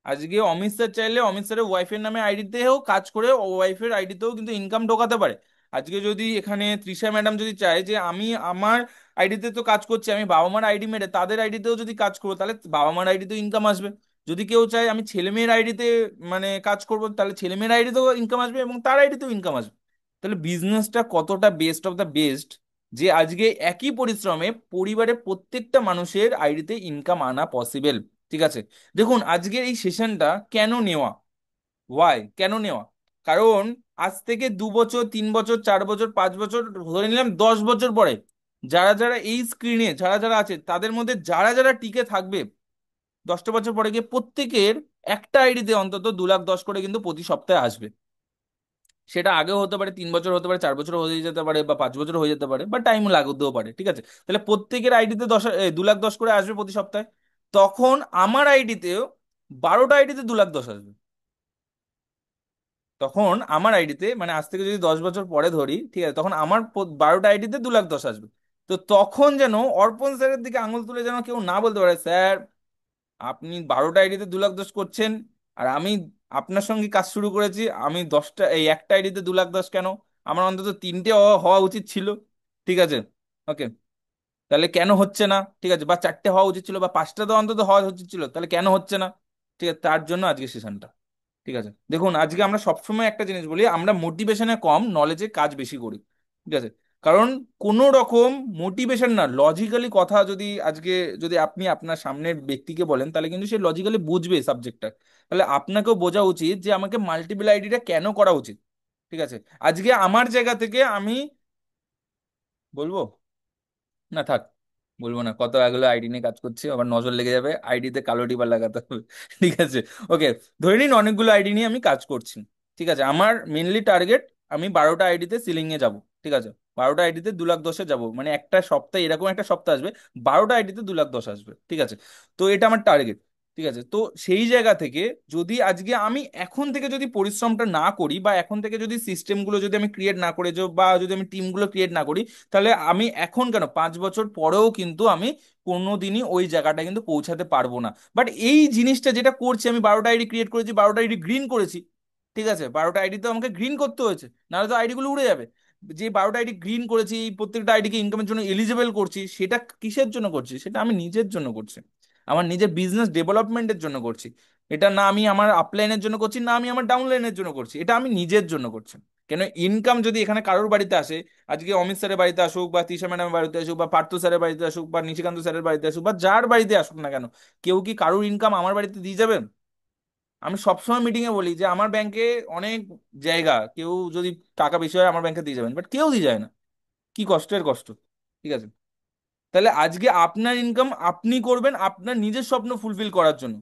আজকে অমিত স্যার চাইলে অমিত স্যারের ওয়াইফের নামে আইডিতেও কাজ করে ওয়াইফের আইডিতেও কিন্তু ইনকাম ঢোকাতে পারে। আজকে যদি এখানে তৃষা ম্যাডাম যদি চায় যে আমি আমার আইডিতে তো কাজ করছি, আমি বাবা মার আইডি মেরে তাদের আইডিতেও যদি কাজ করবো, তাহলে বাবা মার আইডিতেও ইনকাম আসবে। যদি কেউ চায় আমি ছেলে মেয়ের আইডিতে মানে কাজ করবো, তাহলে ছেলে মেয়ের আইডিতেও ইনকাম আসবে এবং তার আইডিতেও ইনকাম আসবে। তাহলে বিজনেসটা কতটা বেস্ট অফ দ্য বেস্ট, যে আজকে একই পরিশ্রমে পরিবারের প্রত্যেকটা মানুষের আইডিতে ইনকাম আনা পসিবল, ঠিক আছে। দেখুন আজকের এই সেশনটা কেন নেওয়া, ওয়াই কেন নেওয়া, কারণ আজ থেকে 2 বছর, 3 বছর, 4 বছর, 5 বছর, ধরে নিলাম 10 বছর পরে, যারা যারা এই স্ক্রিনে যারা যারা আছে তাদের মধ্যে যারা যারা টিকে থাকবে, 10টা বছর পরে গিয়ে প্রত্যেকের একটা আইডিতে অন্তত 2,10,000 করে কিন্তু প্রতি সপ্তাহে আসবে। সেটা আগেও হতে পারে, 3 বছর হতে পারে, 4 বছর হয়ে যেতে পারে, বা 5 বছর হয়ে যেতে পারে, বা টাইম লাগতেও পারে, ঠিক আছে। তাহলে প্রত্যেকের আইডিতে 2,10,000 করে আসবে প্রতি সপ্তাহে। তখন আমার আইডিতেও 12টা আইডিতে 2,10,000 আসবে। তখন আমার আইডিতে মানে আজ থেকে যদি 10 বছর পরে ধরি, ঠিক আছে, তখন আমার 12টা আইডিতে 2,10,000 আসবে। তো তখন যেন অর্পণ স্যারের দিকে আঙুল তুলে যেন কেউ না বলতে পারে, স্যার আপনি 12টা আইডিতে 2,10,000 করছেন, আর আমি আপনার সঙ্গে কাজ শুরু করেছি, আমি 10টা এই একটা আইডিতে 2,10,000 কেন? আমার অন্তত 3টে হওয়া উচিত ছিল, ঠিক আছে, ওকে। তাহলে কেন হচ্ছে না? ঠিক আছে, বা 4টে হওয়া উচিত ছিল, বা 5টা তো অন্তত হওয়া উচিত ছিল, তাহলে কেন হচ্ছে না? ঠিক আছে, তার জন্য আজকে সেশনটা, ঠিক আছে। দেখুন আজকে আমরা সবসময় একটা জিনিস বলি, আমরা মোটিভেশনে কম, নলেজে কাজ বেশি করি, ঠিক আছে। কারণ কোনো রকম মোটিভেশন না, লজিক্যালি কথা যদি আজকে যদি আপনি আপনার সামনের ব্যক্তিকে বলেন, তাহলে কিন্তু সে লজিক্যালি বুঝবে সাবজেক্টটা। তাহলে আপনাকেও বোঝা উচিত যে আমাকে মাল্টিপল আইডিটা কেন করা উচিত, ঠিক আছে। আজকে আমার জায়গা থেকে আমি বলবো, না থাক, বলবো না, কত এগুলো আইডি নিয়ে কাজ করছি, আবার নজর লেগে যাবে, আইডিতে কালো টিপা লাগাতে হবে ঠিক আছে, ওকে। ধরে নিন অনেকগুলো আইডি নিয়ে আমি কাজ করছি, ঠিক আছে, আমার মেনলি টার্গেট আমি 12টা আইডিতে সিলিং এ যাব, ঠিক আছে, 12টা আইডিতে 2,10,000 যাব, মানে একটা সপ্তাহে এরকম একটা সপ্তাহ আসবে 12টা আইডিতে 2,10,000 আসবে, ঠিক আছে। তো এটা আমার টার্গেট, ঠিক আছে। তো সেই জায়গা থেকে যদি আজকে আমি এখন থেকে যদি পরিশ্রমটা না করি, বা এখন থেকে যদি সিস্টেমগুলো যদি আমি ক্রিয়েট না করে বা যদি আমি টিমগুলো ক্রিয়েট না করি, তাহলে আমি এখন কেন 5 বছর পরেও কিন্তু আমি কোনোদিনই ওই জায়গাটা কিন্তু পৌঁছাতে পারবো না। বাট এই জিনিসটা যেটা করছি, আমি 12টা আইডি ক্রিয়েট করেছি, 12টা আইডি গ্রিন করেছি, ঠিক আছে, 12টা আইডি তো আমাকে গ্রিন করতে হয়েছে, নাহলে তো আইডিগুলো উড়ে যাবে। যে 12টা আইডি গ্রিন করেছি, এই প্রত্যেকটা আইডিকে ইনকামের জন্য এলিজিবল করছি, সেটা কিসের জন্য করছি? সেটা আমি নিজের জন্য করছি, আমার নিজের বিজনেস ডেভেলপমেন্টের জন্য করছি। এটা না আমি আমার আপলাইনের জন্য করছি, না আমি আমার ডাউনলাইনের জন্য করছি, এটা আমি নিজের জন্য করছি। কেন ইনকাম যদি এখানে কারোর বাড়িতে আসে, আজকে অমিত স্যারের বাড়িতে আসুক, বা তৃষা ম্যাডামের বাড়িতে আসুক, বা পার্থ স্যারের বাড়িতে আসুক, বা নিশিকান্ত স্যারের বাড়িতে আসুক, বা যার বাড়িতে আসুক না কেন, কেউ কি কারোর ইনকাম আমার বাড়িতে দিয়ে যাবেন? আমি সবসময় মিটিং এ বলি যে আমার ব্যাংকে অনেক জায়গা, কেউ যদি টাকা বেশি হয় আমার ব্যাংকে দিয়ে যাবেন, বাট কেউ দিয়ে যায় না। কি কষ্টের কষ্ট, ঠিক আছে। তাহলে আজকে আপনার ইনকাম আপনি করবেন আপনার নিজের স্বপ্ন ফুলফিল করার জন্য।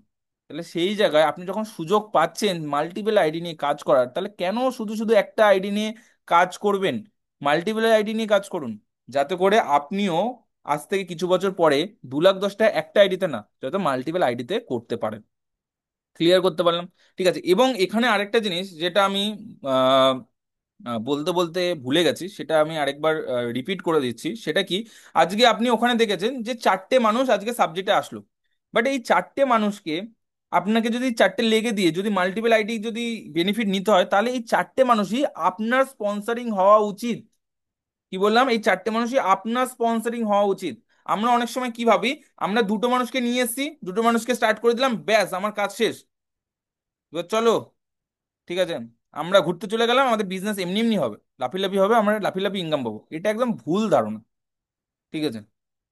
তাহলে সেই জায়গায় আপনি যখন সুযোগ পাচ্ছেন মাল্টিপল আইডি নিয়ে কাজ করার, তাহলে কেন শুধু শুধু একটা আইডি নিয়ে কাজ করবেন? মাল্টিপল আইডি নিয়ে কাজ করুন, যাতে করে আপনিও আজ থেকে কিছু বছর পরে 2,10,000 একটা আইডিতে না, যাতে মাল্টিপল আইডিতে করতে পারেন। ক্লিয়ার করতে পারলাম, ঠিক আছে। এবং এখানে আরেকটা জিনিস যেটা আমি আহ, বলতে বলতে ভুলে গেছি, সেটা আমি আরেকবার রিপিট করে দিচ্ছি, সেটা কি, আজকে আপনি ওখানে দেখেছেন যে 4টে মানুষ আজকে সাবজেক্টে আসলো, বাট এই 4টে মানুষকে আপনাকে যদি চারটে লেগে দিয়ে যদি মাল্টিপল আইডি যদি বেনিফিট নিতে হয়, তাহলে এই চারটে মানুষই আপনার স্পন্সরিং হওয়া উচিত। কি বললাম? এই চারটে মানুষই আপনার স্পন্সরিং হওয়া উচিত। আমরা অনেক সময় কি ভাবি, আমরা দুটো মানুষকে নিয়ে এসেছি, দুটো মানুষকে স্টার্ট করে দিলাম, ব্যাস আমার কাজ শেষ, এবার চলো, ঠিক আছে, আমরা ঘুরতে চলে গেলাম, আমাদের বিজনেস এমনি এমনি হবে, লাফি হবে, আমরা লাফি ইনকাম পাবো। এটা একদম ভুল ধারণা। ঠিক আছে,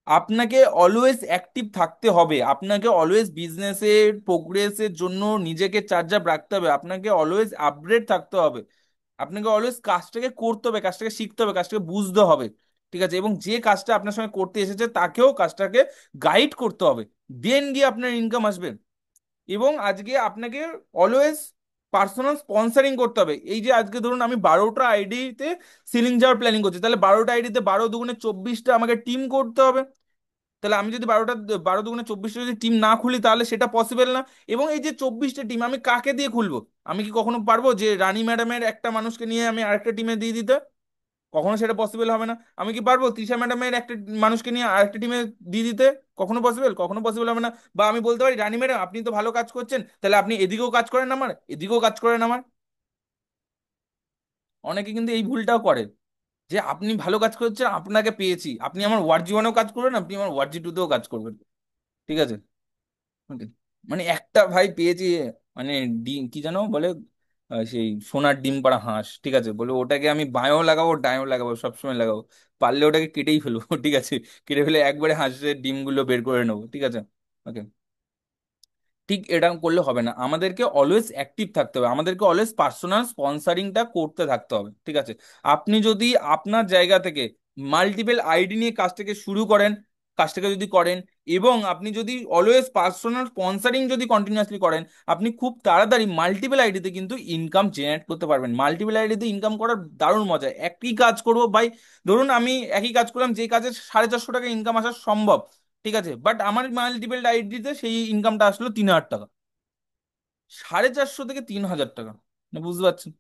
আপনাকে অলওয়েজ অ্যাক্টিভ থাকতে হবে, আপনাকে অলওয়েজ বিজনেসের প্রোগ্রেসের জন্য নিজেকে চার্জ আপ রাখতে হবে, আপনাকে অলওয়েজ আপগ্রেড থাকতে হবে, আপনাকে অলওয়েজ কাজটাকে করতে হবে, কাজটাকে শিখতে হবে, কাজটাকে বুঝতে হবে। ঠিক আছে, এবং যে কাজটা আপনার সঙ্গে করতে এসেছে তাকেও কাজটাকে গাইড করতে হবে, দেন গিয়ে আপনার ইনকাম আসবে। এবং আজকে আপনাকে অলওয়েজ পার্সোনাল স্পন্সরিং করতে হবে। এই যে আজকে ধরুন আমি 12টা আইডিতে সিলিং যাওয়ার প্ল্যানিং করছি, তাহলে 12টা আইডিতে 12 দুগুণে 24টা আমাকে টিম করতে হবে। তাহলে আমি যদি 12 দুগুণে 24টা যদি টিম না খুলি, তাহলে সেটা পসিবল না। এবং এই যে 24টা টিম আমি কাকে দিয়ে খুলবো? আমি কি কখনো পারবো যে রানী ম্যাডামের একটা মানুষকে নিয়ে আমি আরেকটা টিমে দিয়ে দিতে? কখনো সেটা পসিবল হবে না। আমি কি পারবো তৃষা ম্যাডামের একটা মানুষকে নিয়ে আরেকটা টিমে দিয়ে দিতে? কখনো পসিবল? কখনো পসিবল হবে না। বা আমি বলতে পারি রানী ম্যাডাম আপনি তো ভালো কাজ করছেন, তাহলে আপনি এদিকেও কাজ করেন আমার, এদিকেও কাজ করেন আমার। অনেকে কিন্তু এই ভুলটাও করে, যে আপনি ভালো কাজ করছেন, আপনাকে পেয়েছি, আপনি আমার ওয়ার্ড 1-এও কাজ করবেন, আপনি আমার ওয়ার্ড 2-তেও কাজ করবেন। ঠিক আছে, Okay. মানে একটা ভাই পেয়েছি, মানে ডিম কি জানো বলে, সেই সোনার ডিম পাড়া হাঁস, ঠিক আছে, বলে ওটাকে আমি বাঁয়েও লাগাবো ডায়েও লাগাবো, সবসময় লাগাবো, পারলে ওটাকে কেটেই ফেলবো ঠিক আছে, কেটে ফেলে একবারে হাঁসের ডিমগুলো বের করে নেবো। ঠিক আছে, ওকে। ঠিক এটা করলে হবে না, আমাদেরকে অলওয়েজ অ্যাক্টিভ থাকতে হবে, আমাদেরকে অলওয়েজ পার্সোনাল স্পন্সারিংটা করতে থাকতে হবে। ঠিক আছে, আপনি যদি আপনার জায়গা থেকে মাল্টিপল আইডি নিয়ে কাজটাকে শুরু করেন, কাজটাকে যদি করেন, এবং আপনি যদি অলওয়েজ পার্সোনাল স্পন্সারিং যদি কন্টিনিউয়াসলি করেন, আপনি খুব তাড়াতাড়ি মাল্টিপল আইডিতে কিন্তু ইনকাম জেনারেট করতে পারবেন। মাল্টিপল আইডিতে ইনকাম করার দারুণ মজা। একই কাজ করবো ভাই, ধরুন আমি একই কাজ করলাম, যে কাজে 450 টাকা ইনকাম আসা সম্ভব, ঠিক আছে, বাট আমার মাল্টিপল আইডিতে সেই ইনকামটা আসলো 3,000 টাকা। 450 থেকে 3,000 টাকা, মানে বুঝতে পারছেন?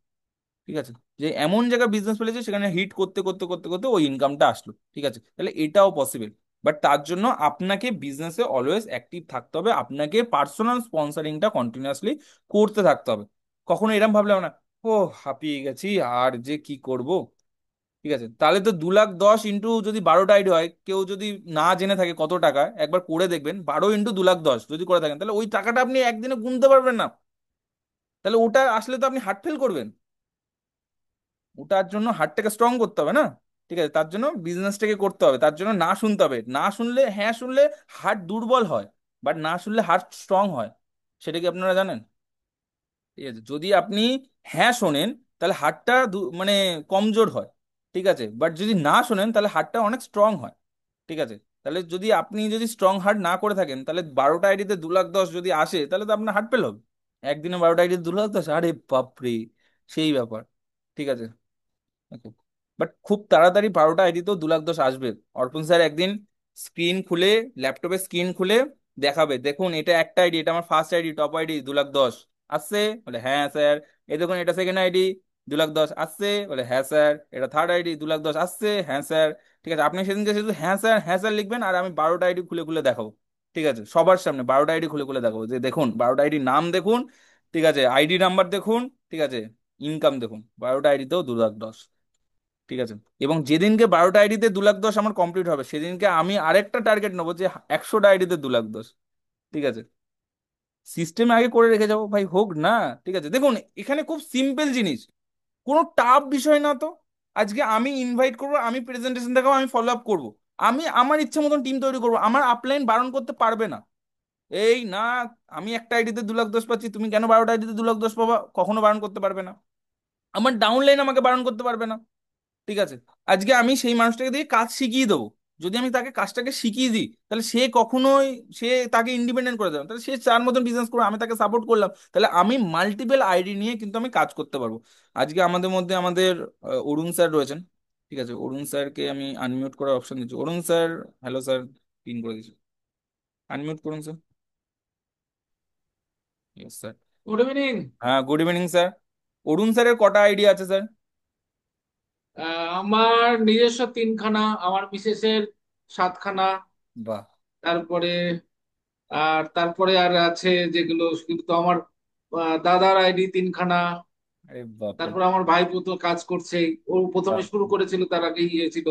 ঠিক আছে, যে এমন জায়গায় বিজনেস ফেলেছে সেখানে হিট করতে করতে করতে করতে ওই ইনকামটা আসলো। ঠিক আছে, তাহলে এটাও পসিবল। বাট তার জন্য আপনাকে বিজনেসে অলওয়েজ অ্যাক্টিভ থাকতে হবে, আপনাকে পার্সোনাল স্পন্সরিংটা কন্টিনিউয়াসলি করতে থাকতে হবে। কখনো এরম ভাবলে হবে না, ও হাঁপিয়ে গেছি আর যে কি করব। ঠিক আছে, তাহলে তো 2,10,000 ইন্টু যদি 12টা আইডি হয়, কেউ যদি না জেনে থাকে কত টাকা, একবার করে দেখবেন, 12 ইন্টু 2,10,000 যদি করে থাকেন, তাহলে ওই টাকাটা আপনি একদিনে গুনতে পারবেন না। তাহলে ওটা আসলে তো আপনি হার্ট ফেল করবেন। ওটার জন্য হার্টটাকে স্ট্রং করতে হবে না? ঠিক আছে, তার জন্য বিজনেসটাকে করতে হবে, তার জন্য না শুনতে হবে। না শুনলে, হ্যাঁ শুনলে হার্ট দুর্বল হয়, বাট না শুনলে হার্ট স্ট্রং হয়। সেটা কি আপনারা জানেন? ঠিক আছে, যদি আপনি হ্যাঁ শোনেন, তাহলে হার্টটা মানে কমজোর হয়। ঠিক আছে, বাট যদি না শোনেন তাহলে হার্টটা অনেক স্ট্রং হয়। ঠিক আছে, তাহলে যদি আপনি যদি স্ট্রং হার্ট না করে থাকেন, তাহলে 12টা আইডিতে 2,10,000 যদি আসে, তাহলে তো আপনার হার্ট ফেল হবে। একদিনে 12টা আইডিতে 2,10,000, আরে বাপরে, সেই ব্যাপার। ঠিক আছে, ওকে। বাট খুব তাড়াতাড়ি 12টা আইডিতেও 2,10,000 আসবে। অর্পণ স্যার একদিন স্ক্রিন খুলে, ল্যাপটপে স্ক্রিন খুলে দেখাবে, দেখুন এটা একটা আইডি, এটা আমার ফার্স্ট আইডি, টপ আইডি, 2,10,000 আসছে, বলে হ্যাঁ স্যার। এই দেখুন এটা সেকেন্ড আইডি, 2,10,000 আসছে, বলে হ্যাঁ স্যার। এটা থার্ড আইডি, 2,10,000 আসছে, হ্যাঁ স্যার। ঠিক আছে, আপনি সেদিনকে শুধু হ্যাঁ স্যার লিখবেন, আর আমি 12টা আইডি খুলে খুলে দেখাবো। ঠিক আছে, সবার সামনে 12টা আইডি খুলে খুলে দেখাবো, যে দেখুন 12টা আইডির নাম দেখুন, ঠিক আছে, আইডি নাম্বার দেখুন, ঠিক আছে, ইনকাম দেখুন, 12টা আইডিতেও 2,10,000। ঠিক আছে, এবং যেদিনকে 12টা আইডিতে 2,10,000 আমার কমপ্লিট হবে, সেদিনকে আমি আরেকটা টার্গেট নেবো, যে 100টা আইডিতে 2,10,000। ঠিক আছে, সিস্টেম আগে করে রেখে যাবো ভাই, হোক না। ঠিক আছে, দেখুন এখানে খুব সিম্পল জিনিস, কোনো টাফ বিষয় না তো। আজকে আমি ইনভাইট করবো, আমি প্রেজেন্টেশন দেখাবো, আমি ফলো আপ করবো, আমি আমার ইচ্ছা মতন টিম তৈরি করবো, আমার আপলাইন বারণ করতে পারবে না। এই না, আমি একটা আইডিতে 2,10,000 পাচ্ছি, তুমি কেন 12টা আইডিতে 2,10,000 পাবা, কখনো বারণ করতে পারবে না। আমার ডাউনলাইন আমাকে বারণ করতে পারবে না। ঠিক আছে, আজকে আমি সেই মানুষটাকে দিয়ে কাজ শিখিয়ে দেবো। যদি আমি তাকে কাজটাকে শিখিয়ে দিই, তাহলে সে কখনোই, সে তাকে ইন্ডিপেন্ডেন্ট করে দেবে, তাহলে সে তার মতন বিজনেস করে, আমি তাকে সাপোর্ট করলাম, তাহলে আমি মাল্টিপল আইডি নিয়ে কিন্তু আমি কাজ করতে পারবো। আজকে আমাদের মধ্যে আমাদের অরুণ স্যার রয়েছেন। ঠিক আছে, অরুণ স্যারকে আমি আনমিউট করার অপশন দিচ্ছি। অরুণ স্যার, হ্যালো স্যার, পিন করে দিচ্ছি, আনমিউট করুন sir. Yes sir. Good evening. হ্যাঁ, গুড ইভিনিং স্যার। অরুণ স্যারের কটা আইডি আছে স্যার? আমার নিজস্ব 3খানা, আমার মিসেসের 7খানা, বাহ। তারপরে আর তারপরে আর আছে যেগুলো, কিন্তু আমার দাদার আইডি তিনখানা। আরে বাপরে। তারপর আমার ভাইপো তো কাজ করছে। ও প্রথমে বাহ। শুরু করেছিল, তার আগেই ইয়ে ছিল।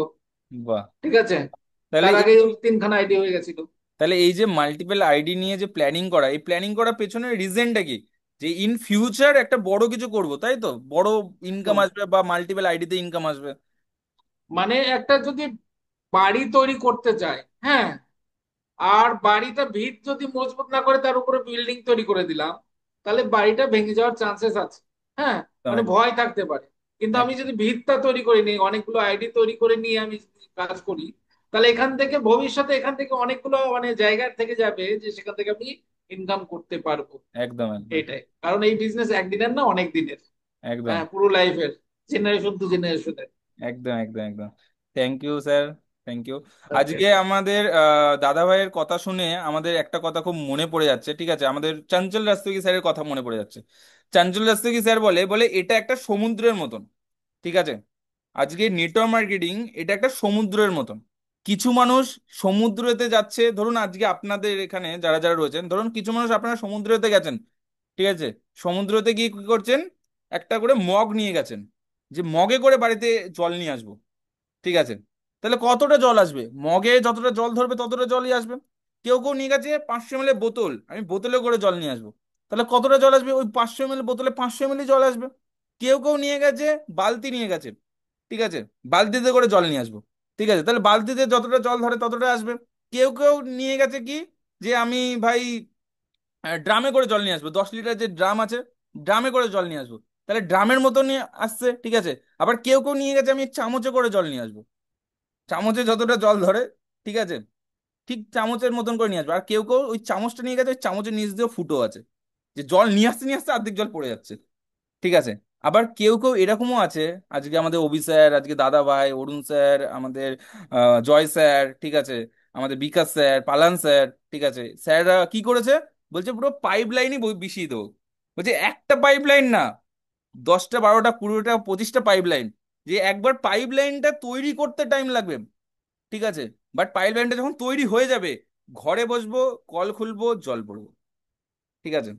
বাহ। ঠিক আছে, তাহলে তার এই আগেই ওর তিনখানা আইডি হয়ে গেছিল। তাহলে এই যে মাল্টিপল আইডি নিয়ে যে প্ল্যানিং করা, এই প্ল্যানিং করার পেছনে রিজনটা কি? যে ইন ফিউচার একটা বড় কিছু করব, তাই তো? বড় ইনকাম একদম। আসবে বা মাল্টিপল আইডিতে ইনকাম আসবে। মানে একটা যদি বাড়ি তৈরি করতে চায়, হ্যাঁ, আর বাড়িটা ভিত যদি মজবুত না করে তার উপরে বিল্ডিং তৈরি করে দিলাম, তাহলে বাড়িটা ভেঙে যাওয়ার চান্সেস আছে। হ্যাঁ, মানে একদম ভয় থাকতে পারে। কিন্তু আমি একদম যদি ভিতটা তৈরি করে নিই, অনেকগুলো আইডি তৈরি করে নিয়ে আমি যদি কাজ করি, তাহলে এখান থেকে ভবিষ্যতে এখান থেকে অনেকগুলো মানে জায়গা থেকে যাবে যে সেখান থেকে আমি ইনকাম করতে পারবো। একদম একদম এটাই কারণ এই বিজনেস একদিনের না, অনেক দিনের। একদম হ্যাঁ, পুরো লাইফের, জেনারেশন টু জেনারেশনের। একদম একদম একদম। Thank you sir, thank you. Okay. আজকে আমাদের দাদা ভাইয়ের কথা শুনে আমাদের একটা কথা খুব মনে পড়ে যাচ্ছে, ঠিক আছে? আমাদের চঞ্চল রাস্তগী স্যারের কথা মনে পড়ে যাচ্ছে। চঞ্চল রাস্তগী স্যার বলে বলে এটা একটা সমুদ্রের মতন, ঠিক আছে? আজকে নেটওয়ার্ক মার্কেটিং এটা একটা সমুদ্রের মতন। কিছু মানুষ সমুদ্রেতে যাচ্ছে, ধরুন আজকে আপনাদের এখানে যারা যারা রয়েছেন, ধরুন কিছু মানুষ আপনারা সমুদ্রেতে গেছেন, ঠিক আছে? সমুদ্রতে গিয়ে কি করছেন? একটা করে মগ নিয়ে গেছেন, যে মগে করে বাড়িতে জল নিয়ে আসবো, ঠিক আছে? তাহলে কতটা জল আসবে? মগে যতটা জল ধরবে ততটা জলই আসবে। কেউ কেউ নিয়ে গেছে 500 ml বোতল, আমি বোতলে করে জল নিয়ে আসবো, তাহলে কতটা জল আসবে? ওই 500 ml বোতলে 500 ml জল আসবে। কেউ কেউ নিয়ে গেছে বালতি নিয়ে গেছে, ঠিক আছে? বালতিতে করে জল নিয়ে আসবো, ঠিক আছে? তাহলে বালতিতে যতটা জল ধরে ততটা আসবে। কেউ কেউ নিয়ে গেছে কি, যে আমি ভাই ড্রামে করে জল নিয়ে আসবো, 10 লিটার যে ড্রাম আছে, ড্রামে করে জল নিয়ে আসবো, তাহলে ড্রামের মতো নিয়ে আসছে, ঠিক আছে? আবার কেউ কেউ নিয়ে গেছে আমি চামচে করে জল নিয়ে আসবো, চামচে যতটা জল ধরে, ঠিক আছে, ঠিক চামচের মতন করে নিয়ে আসবে। আর কেউ কেউ ওই চামচটা নিয়ে গেছে, ওই চামচের নিচ দিয়েও ফুটো আছে, যে জল নিয়ে আসতে অর্ধেক জল পড়ে যাচ্ছে, ঠিক আছে? আবার কেউ কেউ এরকমও আছে, আজকে আমাদের অভি স্যার, আজকে দাদা ভাই অরুণ স্যার, আমাদের জয় স্যার, ঠিক আছে, আমাদের বিকাশ স্যার, পালান স্যার, ঠিক আছে, স্যাররা কি করেছে? বলছে পুরো পাইপ লাইনই বিছিয়ে দেবো। বলছে একটা পাইপ লাইন না, 10টা 12টা 15টা 25টা পাইপ লাইন, যে একবার পাইপ লাইনটা তৈরি করতে টাইম লাগবে, ঠিক আছে? বাট পাইপ লাইনটা যখন তৈরি হয়ে যাবে, ঘরে বসবো, কল খুলবো, জল পড়বো, ঠিক আছে?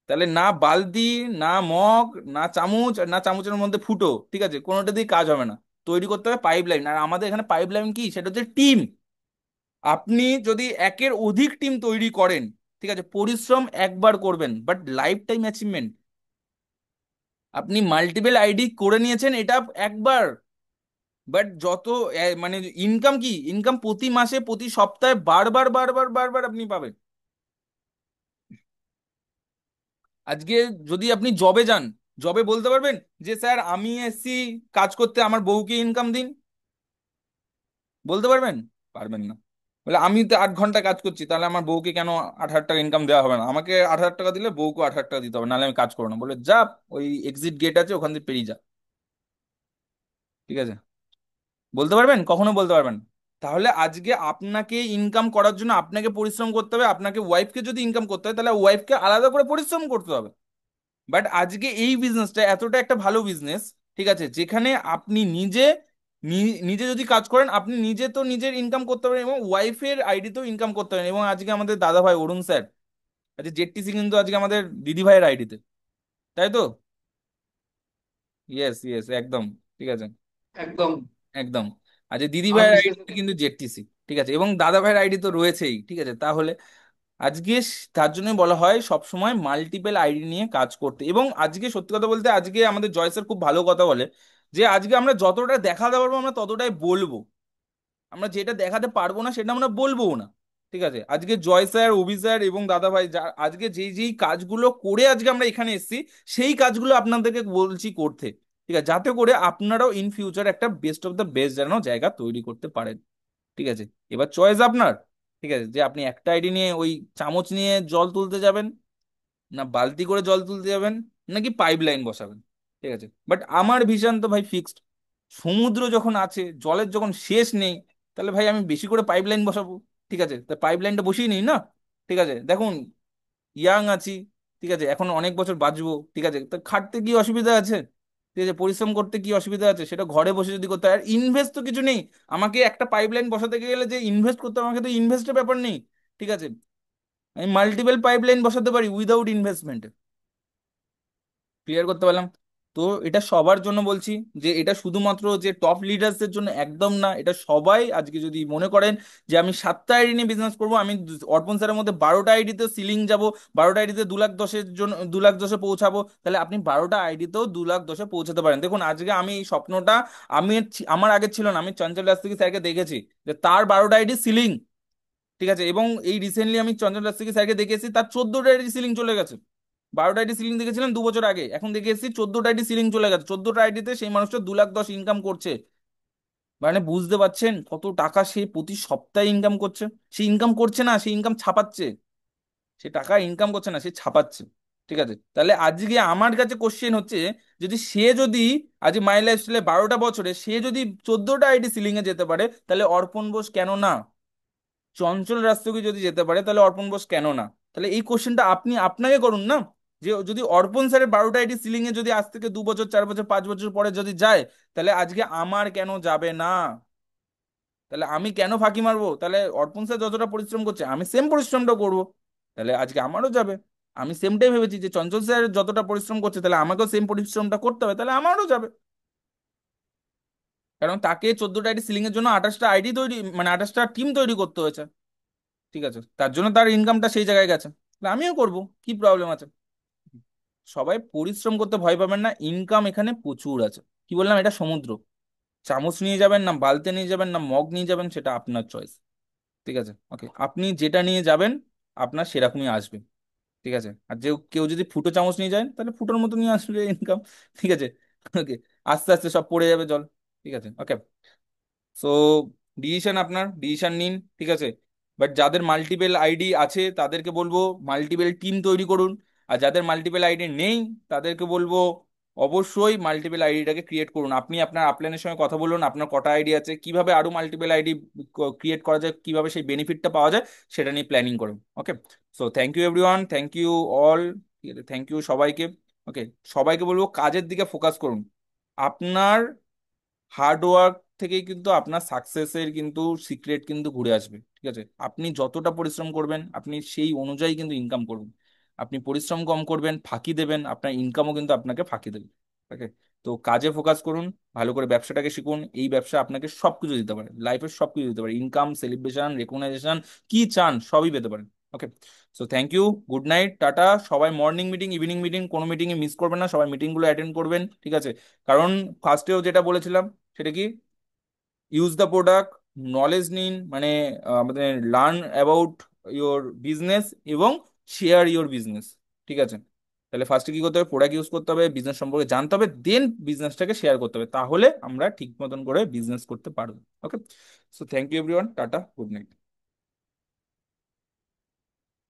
তাহলে না বালতি, না মগ, না চামচ, আর না চামচের মধ্যে ফুটো, ঠিক আছে, কোনোটা দিয়ে কাজ হবে না। তৈরি করতে হবে পাইপ লাইন। আর আমাদের এখানে পাইপ লাইন কি, সেটা হচ্ছে টিম। আপনি যদি একের অধিক টিম তৈরি করেন, ঠিক আছে, পরিশ্রম একবার করবেন বাট লাইফ টাইম অ্যাচিভমেন্ট। আপনি মাল্টিপল আইডি করে নিয়েছেন এটা একবার, বাট যত মানে ইনকাম কি, ইনকাম প্রতি মাসে প্রতি সপ্তাহে বারবার বারবার বারবার আপনি পাবেন। আজকে যদি আপনি জবে যান, জবে বলতে পারবেন যে স্যার আমি এসছি কাজ করতে, আমার বউকে ইনকাম দিন? বলতে পারবেন? পারবেন না। বলে আমি তো 8 ঘন্টা কাজ করছি, তাহলে আমার বউকে কেন 8,000 টাকা ইনকাম দেওয়া হবে না? আমাকে 8,000 টাকা দিলে বউকে 8,000 টাকা দিতে হবে, নাহলে আমি কাজ করবো না। বলে যা, ওই এক্সিট গেট আছে ওখান দিয়ে পেরিয়ে যা, ঠিক আছে? বলতে পারবেন? কখনো বলতে পারবেন না। তাহলে আজকে আপনাকে ইনকাম করার জন্য আপনাকে পরিশ্রম করতে হবে। আপনাকে ওয়াইফকে যদি ইনকাম করতে হয়, তাহলে ওয়াইফকে আলাদা করে পরিশ্রম করতে হবে। বাট আজকে এই বিজনেসটা এতটা একটা ভালো বিজনেস, ঠিক আছে, যেখানে আপনি নিজে নিজে যদি কাজ করেন, আপনি নিজে তো নিজের ইনকাম করতে পারেন এবং ওয়াইফের আইডিতেও ইনকাম করতে পারেন। এবং আজকে আমাদের দাদা ভাই অরুণ স্যার, আজকে জেটটিসি কিন্তু আজকে আমাদের দিদি ভাইয়ের আইডিতে, তাই তো? ইয়েস ইয়েস, একদম, ঠিক আছে, একদম। একদম। আজকে দিদি আমি ভাইয়ের বিশেষ আইডিতে কিন্তু জেটটিসি, ঠিক আছে, এবং দাদা ভাইয়ের আইডি তো রয়েছেই, ঠিক আছে। তাহলে আজকে তার জন্য বলা হয় সব সময় মাল্টিপল আইডি নিয়ে কাজ করতে। এবং আজকে সত্যি কথা বলতে, আজকে আমাদের জয় স্যার খুব ভালো কথা বলে, যে আজকে আমরা যতটা দেখাতে পারবো আমরা ততটাই বলবো, আমরা যেটা দেখাতে পারবো না সেটা আমরা বলবো না, ঠিক আছে? আজকে জয় স্যার, অভি স্যার এবং দাদা ভাই আজকে যেই যেই কাজগুলো করে আজকে আমরা এখানে এসেছি, সেই কাজগুলো আপনাদেরকে বলছি করতে, ঠিক আছে, যাতে করে আপনারাও ইন ফিউচার একটা বেস্ট অফ দ্য বেস্ট যেন জায়গা তৈরি করতে পারেন, ঠিক আছে? এবার চয়েস আপনার, ঠিক আছে, যে আপনি একটা আইডি নিয়ে ওই চামচ নিয়ে জল তুলতে যাবেন, না বালতি করে জল তুলতে যাবেন, নাকি পাইপ লাইন বসাবেন, ঠিক আছে? বাট আমার ভিশন তো ভাই ফিক্সড। সমুদ্র যখন আছে, জলের যখন শেষ নেই, তাহলে ভাই আমি বেশি করে পাইপ লাইন বসাবো, ঠিক আছে? তা পাইপ লাইনটা বসিয়ে নিই না, ঠিক আছে? দেখুন, ইয়াং আছি, ঠিক আছে, এখন অনেক বছর বাঁচবো, ঠিক আছে, তা খাটতে কি অসুবিধা আছে? ঠিক আছে, পরিশ্রম করতে কি অসুবিধা আছে? সেটা ঘরে বসে যদি করতে হয়, আর ইনভেস্ট তো কিছু নেই। আমাকে একটা পাইপ লাইন বসাতে গেলে যে ইনভেস্ট করতে হবে, আমাকে তো ইনভেস্টের ব্যাপার নেই, ঠিক আছে? আমি মাল্টিপল পাইপলাইন বসাতে পারি উইদাউট ইনভেস্টমেন্ট। ক্লিয়ার করতে পারলাম? তো এটা সবার জন্য বলছি, যে এটা শুধুমাত্র যে টপ লিডার্সদের জন্য একদম না, এটা সবাই আজকে যদি মনে করেন যে আমি 7টা আইডি নিয়ে বিজনেস করবো, আমি অর্পণ স্যারের মধ্যে 12টা আইডিতে সিলিং যাব, 12টা আইডিতে 2,10,000 জন্য 2,10,000 পৌঁছাবো, তাহলে আপনি 12টা আইডিতেও 2,10,000 পৌঁছাতে পারেন। দেখুন আজকে আমি এই স্বপ্নটা, আমার আগে ছিল না, আমি চঞ্চল রাস্তিকি স্যারকে দেখেছি যে তার 12টা আইডি সিলিং, ঠিক আছে, এবং এই রিসেন্টলি আমি চঞ্চল রাস্তিকি স্যারকে দেখেছি তার 14টা আইডি সিলিং চলে গেছে। 12টা আইডি সিলিং দেখেছিলাম 2 বছর আগে, এখন দেখে এসেছি 14টা আইডি সিলিং চলে গেছে, 14টা আইডিতে সেই মানুষটা 2,10,000 ইনকাম করছে। মানে বুঝতে পারছেন কত টাকা সে প্রতি সপ্তাহে ইনকাম করছে? সে ইনকাম করছে না, সে ইনকাম ছাপাচ্ছে। সে টাকা ইনকাম করছে না, সে ছাপাচ্ছে। ঠিক আছে, তাহলে আজকে আমার কাছে কোশ্চেন হচ্ছে, যদি আজ মাই লাইফস্টাইলে 12টা বছরে সে যদি 14টা আইডি সিলিং এ যেতে পারে, তাহলে অর্পণ বোস কেন না? চঞ্চল রাস্তোগি যদি যেতে পারে, তাহলে অর্পণ বোস কেন না? তাহলে এই কোশ্চেনটা আপনি আপনাকে করুন না, যে যদি অর্পণ স্যারের 12টা আইডি সিলিং এ যদি আজ থেকে 2 বছর 4 বছর 5 বছর পরে যদি যায়, তাহলে আজকে আমার কেন যাবে না? তাহলে আমি কেন ফাঁকি মারবো? তাহলে অর্পণ স্যার যতটা পরিশ্রম করছে আমি সেম পরিশ্রমটা করবো, তাহলে আজকে আমারও যাবে। আমি সেমটাই ভেবেছি যে চঞ্চল স্যার যতটা পরিশ্রম করছে, তাহলে আমাকেও সেম পরিশ্রমটা করতে হবে, তাহলে আমারও যাবে। কারণ তাকে 14টা আইডি সিলিং এর জন্য 28টা আইডি তৈরি, মানে 28টা টিম তৈরি করতে হয়েছে। ঠিক আছে, তার জন্য তার ইনকামটা সেই জায়গায় গেছে, তাহলে আমিও করব, কি প্রবলেম আছে? সবাই পরিশ্রম করতে ভয় পাবেন না, ইনকাম এখানে প্রচুর আছে। কি বললাম, এটা সমুদ্র। চামচ নিয়ে যাবেন না বালতি নিয়ে যাবেন না মগ নিয়ে যাবেন, সেটা আপনার চয়েস। ঠিক আছে, ওকে, আপনি যেটা নিয়ে যাবেন আপনার সেরকমই আসবে। ঠিক আছে, আর যে কেউ যদি ফুটো চামচ নিয়ে যায়, তাহলে ফুটোর মতো নিয়ে আসবে ইনকাম। ঠিক আছে, ওকে, আস্তে আস্তে সব পড়ে যাবে জল। ঠিক আছে, ওকে। সো ডিসিশন আপনার, ডিসিশন নিন। ঠিক আছে, বাট যাদের মাল্টিপল আইডি আছে তাদেরকে বলবো মাল্টিপল টিম তৈরি করুন। আর যাদের মাল্টিপল আইডি নেই তাদেরকে বলবো অবশ্যই মাল্টিপল আইডিটাকে ক্রিয়েট করুন। আপনি আপনার আপলাইনের সঙ্গে কথা বলুন, আপনার কটা আইডি আছে, কিভাবে আরো মাল্টিপল আইডি ক্রিয়েট করা যায়, কিভাবে সেই বেনিফিটটা পাওয়া যায়, সেটা নিয়ে প্ল্যানিং করুন। Okay, so thank you everyone, thank you all. ঠিক আছে, থ্যাংক ইউ সবাইকে। ওকে, সবাইকে বলবো কাজের দিকে ফোকাস করুন। আপনার হার্ড ওয়ার্ক থেকেই কিন্তু আপনার সাকসেসের কিন্তু সিক্রেট কিন্তু ঘুরে আসবে। ঠিক আছে, আপনি যতটা পরিশ্রম করবেন আপনি সেই অনুযায়ী কিন্তু ইনকাম করবেন। আপনি পরিশ্রম কম করবেন, ফাঁকি দেবেন, আপনার ইনকামও কিন্তু আপনাকে ফাঁকি দেবে। ওকে, তো কাজে ফোকাস করুন, ভালো করে ব্যবসাটাকে শিখুন। এই ব্যবসা আপনাকে সবকিছু দিতে পারে, লাইফের সবকিছু দিতে পারে, ইনকাম, সেলিব্রেশন, রেকগনাইজেশন, কি চান সবই পেতে পারেন। Okay, so thank you, good night, tata. সবাই মর্নিং মিটিং, ইভিনিং মিটিং, কোনো মিটিংয়ে মিস করবেন না, সবাই মিটিংগুলো অ্যাটেন্ড করবেন। ঠিক আছে, কারণ ফার্স্টেও যেটা বলেছিলাম সেটা কি, ইউজ দ্য প্রোডাক্ট, নলেজ নিন, মানে আমাদের লার্ন অ্যাবাউট ইয়োর বিজনেস এবং শেয়ার ইয়োর বিজনেস। ঠিক আছে, তাহলে ফার্স্টে কি করতে হবে, প্রোডাক্ট ইউজ করতে হবে, বিজনেস সম্পর্কে জানতে হবে, দেন বিজনেসটাকে শেয়ার করতে হবে, তাহলে আমরা ঠিক মতন করে বিজনেস করতে পারবো। Okay, so thank you everyone, tata, good night.